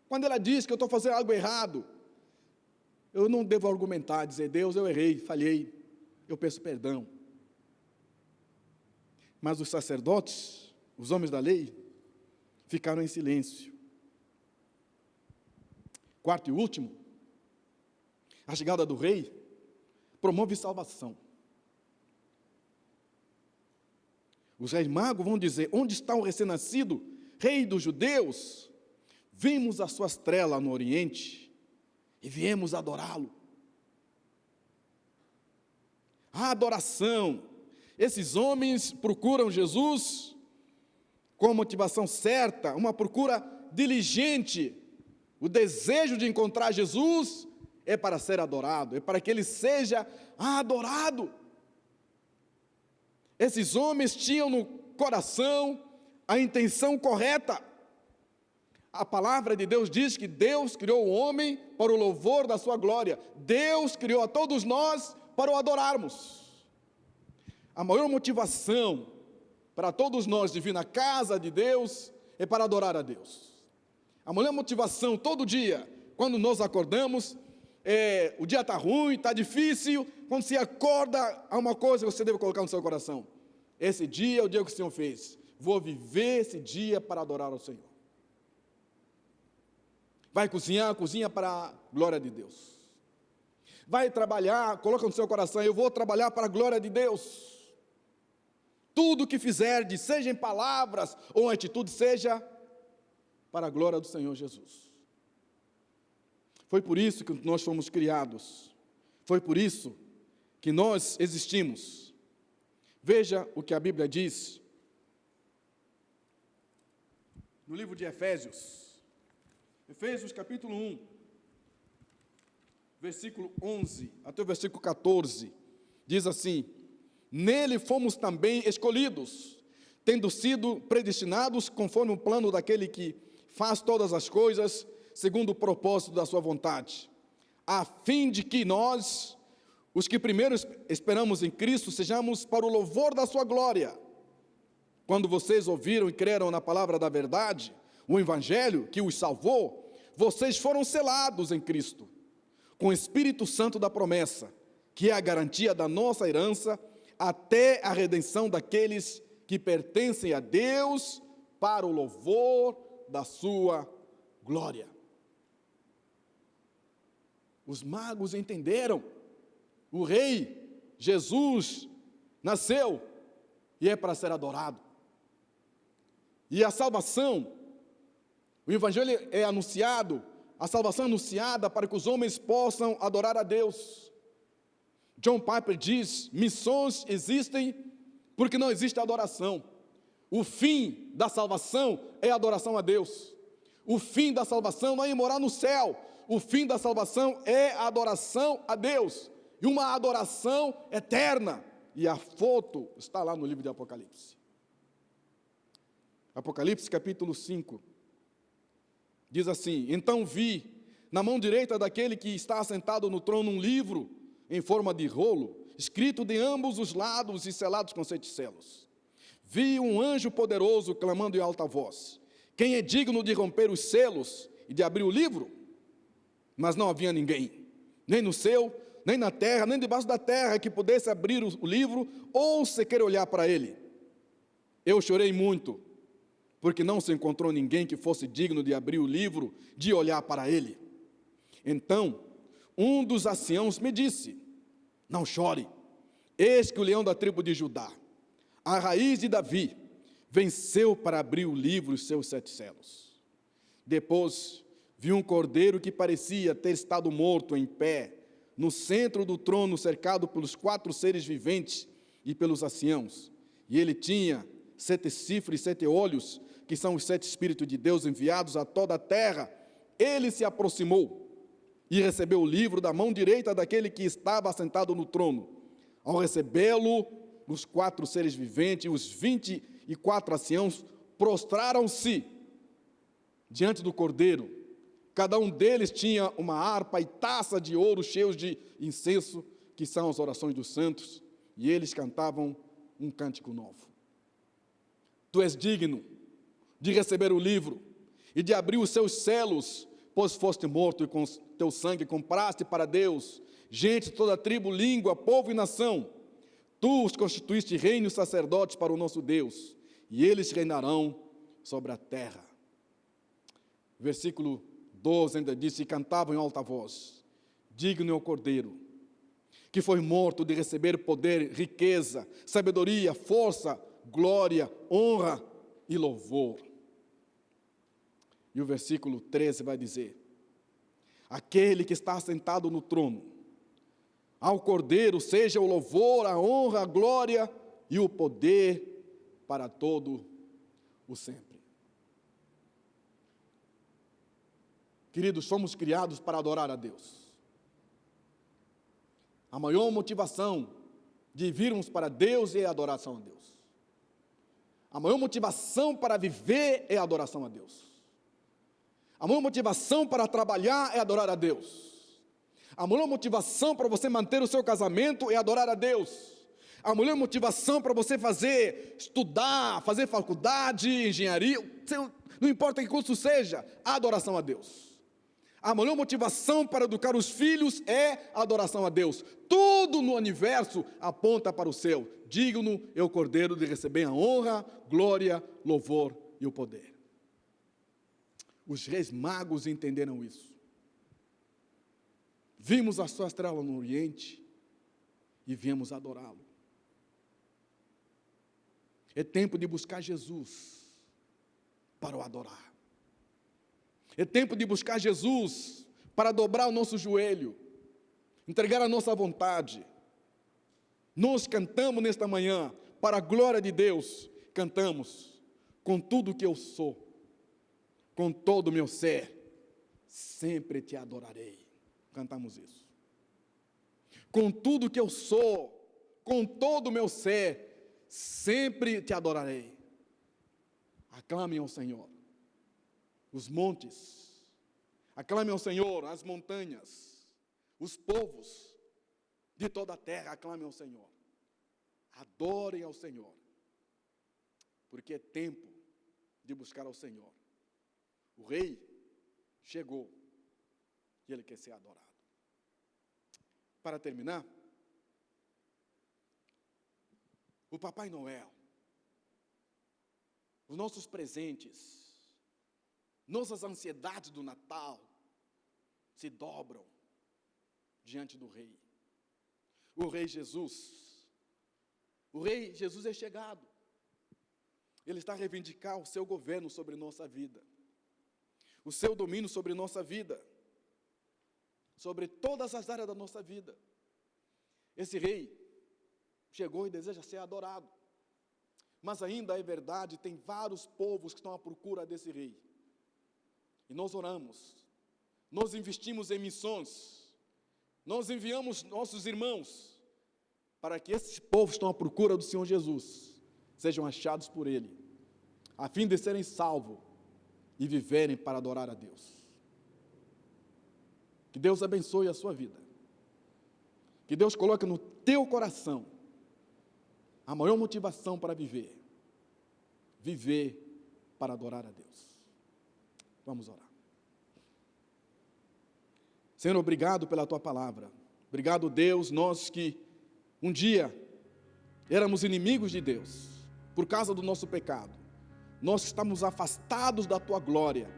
quando ela diz que eu estou fazendo algo errado, eu não devo argumentar, dizer, Deus, eu errei, falhei, eu peço perdão. Mas os sacerdotes, os homens da lei, ficaram em silêncio. Quarto e último, a chegada do rei promove salvação. Os reis magos vão dizer, onde está o recém-nascido, rei dos judeus? Vimos as suas estrelas no oriente e viemos adorá-lo. A adoração. Esses homens procuram Jesus com a motivação certa, uma procura diligente. O desejo de encontrar Jesus é para ser adorado, é para que ele seja adorado. Esses homens tinham no coração a intenção correta. A palavra de Deus diz que Deus criou o homem para o louvor da sua glória. Deus criou a todos nós para o adorarmos. A maior motivação para todos nós de vir na casa de Deus é para adorar a Deus. A maior motivação todo dia, quando nós acordamos, o dia está ruim, está difícil, quando você acorda, há uma coisa que você deve colocar no seu coração: esse dia é o dia que o Senhor fez, vou viver esse dia para adorar ao Senhor. Vai cozinhar, cozinha para a glória de Deus. Vai trabalhar, coloca no seu coração: eu vou trabalhar para a glória de Deus. Tudo que fizerdes, seja em palavras ou em atitude, seja para a glória do Senhor Jesus. Foi por isso que nós fomos criados. Foi por isso que nós existimos. Veja o que a Bíblia diz no livro de Efésios. Efésios capítulo 1, versículo 11 até o versículo 14. Diz assim: nele fomos também escolhidos, tendo sido predestinados conforme o plano daquele que faz todas as coisas segundo o propósito da sua vontade, a fim de que nós, os que primeiro esperamos em Cristo, sejamos para o louvor da sua glória. Quando vocês ouviram e creram na palavra da verdade, o evangelho que os salvou, vocês foram selados em Cristo, com o Espírito Santo da promessa, que é a garantia da nossa herança, até a redenção daqueles que pertencem a Deus, para o louvor da sua glória. Os magos entenderam, o rei Jesus nasceu e é para ser adorado. E a salvação, o evangelho é anunciado, a salvação é anunciada para que os homens possam adorar a Deus. John Piper diz: missões existem porque não existe adoração. O fim da salvação é a adoração a Deus. O fim da salvação não é ir morar no céu. O fim da salvação é a adoração a Deus. E uma adoração eterna. E a foto está lá no livro de Apocalipse. Apocalipse capítulo 5. Diz assim: então vi na mão direita daquele que está assentado no trono um livro em forma de rolo, escrito de ambos os lados e selados com 7 selos. Vi um anjo poderoso clamando em alta voz: quem é digno de romper os selos e de abrir o livro? Mas não havia ninguém, nem no céu, nem na terra, nem debaixo da terra, que pudesse abrir o livro ou sequer olhar para ele. Eu chorei muito, porque não se encontrou ninguém que fosse digno de abrir o livro, de olhar para ele. Então, um dos anciãos me disse: não chore, eis que o leão da tribo de Judá, a raiz de Davi, venceu para abrir o livro e os seus 7 selos. Depois vi um cordeiro que parecia ter estado morto em pé, no centro do trono, cercado pelos 4 seres viventes e pelos anciãos. E ele tinha 7 chifres e 7 olhos, que são os 7 Espíritos de Deus enviados a toda a terra. Ele se aproximou e recebeu o livro da mão direita daquele que estava assentado no trono. Ao recebê-lo, os 4 seres viventes e os 24 anciãos prostraram-se diante do cordeiro. Cada um deles tinha uma harpa e taça de ouro cheios de incenso, que são as orações dos santos, e eles cantavam um cântico novo. Tu és digno de receber o livro e de abrir os seus selos, pois foste morto e com teu sangue compraste para Deus gente de toda tribo, língua, povo e nação. Tu os constituíste reino e sacerdotes para o nosso Deus, e eles reinarão sobre a terra. Versículo 12 ainda diz: e cantavam em alta voz: digno é o Cordeiro, que foi morto, de receber poder, riqueza, sabedoria, força, glória, honra e louvor. E o versículo 13 vai dizer: aquele que está sentado no trono, ao Cordeiro seja o louvor, a honra, a glória e o poder para todo o sempre. Queridos, fomos criados para adorar a Deus. A maior motivação de virmos para Deus é a adoração a Deus. A maior motivação para viver é a adoração a Deus. A maior motivação para trabalhar é adorar a Deus. A maior motivação para você manter o seu casamento é adorar a Deus. A maior motivação para você estudar, fazer faculdade, engenharia, não importa que curso seja, a adoração a Deus. A maior motivação para educar os filhos é a adoração a Deus. Tudo no universo aponta para o céu. Digno é o Cordeiro de receber a honra, glória, louvor e o poder. Os reis magos entenderam isso. Vimos a sua estrela no Oriente e viemos adorá-lo. É tempo de buscar Jesus para o adorar. É tempo de buscar Jesus para dobrar o nosso joelho, entregar a nossa vontade. Nós cantamos nesta manhã, para a glória de Deus, cantamos, com tudo que eu sou, com todo o meu ser, sempre te adorarei. Cantamos isso. Com tudo que eu sou, com todo o meu ser, sempre te adorarei. Aclamem ao Senhor os montes, aclamem ao Senhor as montanhas, os povos de toda a terra, aclamem ao Senhor. Adorem ao Senhor, porque é tempo de buscar ao Senhor. O rei chegou e ele quer ser adorado. Para terminar, o Papai Noel, os nossos presentes, nossas ansiedades do Natal se dobram diante do Rei. O Rei Jesus. O Rei Jesus é chegado. Ele está a reivindicar o seu governo sobre nossa vida, o seu domínio sobre nossa vida, sobre todas as áreas da nossa vida. Esse Rei chegou e deseja ser adorado. Mas ainda é verdade, tem vários povos que estão à procura desse Rei. E nós oramos, nós investimos em missões, nós enviamos nossos irmãos, para que esses povos que estão à procura do Senhor Jesus, sejam achados por Ele, a fim de serem salvos e viverem para adorar a Deus. Que Deus abençoe a sua vida. Que Deus coloque no teu coração a maior motivação para viver. Viver para adorar a Deus. Vamos orar. Senhor, obrigado pela Tua palavra. Obrigado, Deus, nós que um dia éramos inimigos de Deus, por causa do nosso pecado. Nós estamos afastados da Tua glória.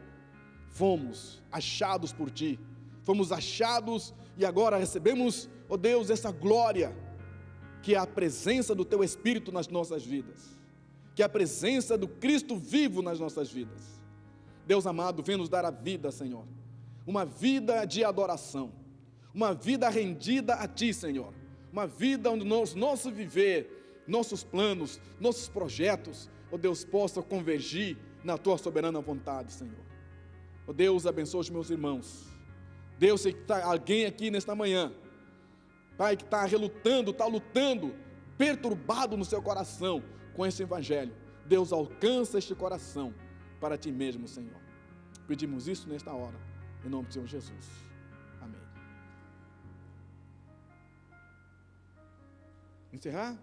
Fomos achados por Ti. Fomos achados e agora recebemos, ó Deus, essa glória, que é a presença do Teu Espírito nas nossas vidas, que é a presença do Cristo vivo nas nossas vidas. Deus amado, vem nos dar a vida, Senhor, uma vida de adoração, uma vida rendida a Ti, Senhor, uma vida onde nosso viver, nossos planos, nossos projetos, ó Deus, possam convergir na Tua soberana vontade, Senhor. Ó Deus, abençoe os meus irmãos. Deus, sei que está alguém aqui nesta manhã, Pai, que está relutando, está lutando, perturbado no seu coração com esse evangelho. Deus, alcança este coração para Ti mesmo, Senhor. Pedimos isso nesta hora, em nome do Senhor Jesus. Amém. Encerrar?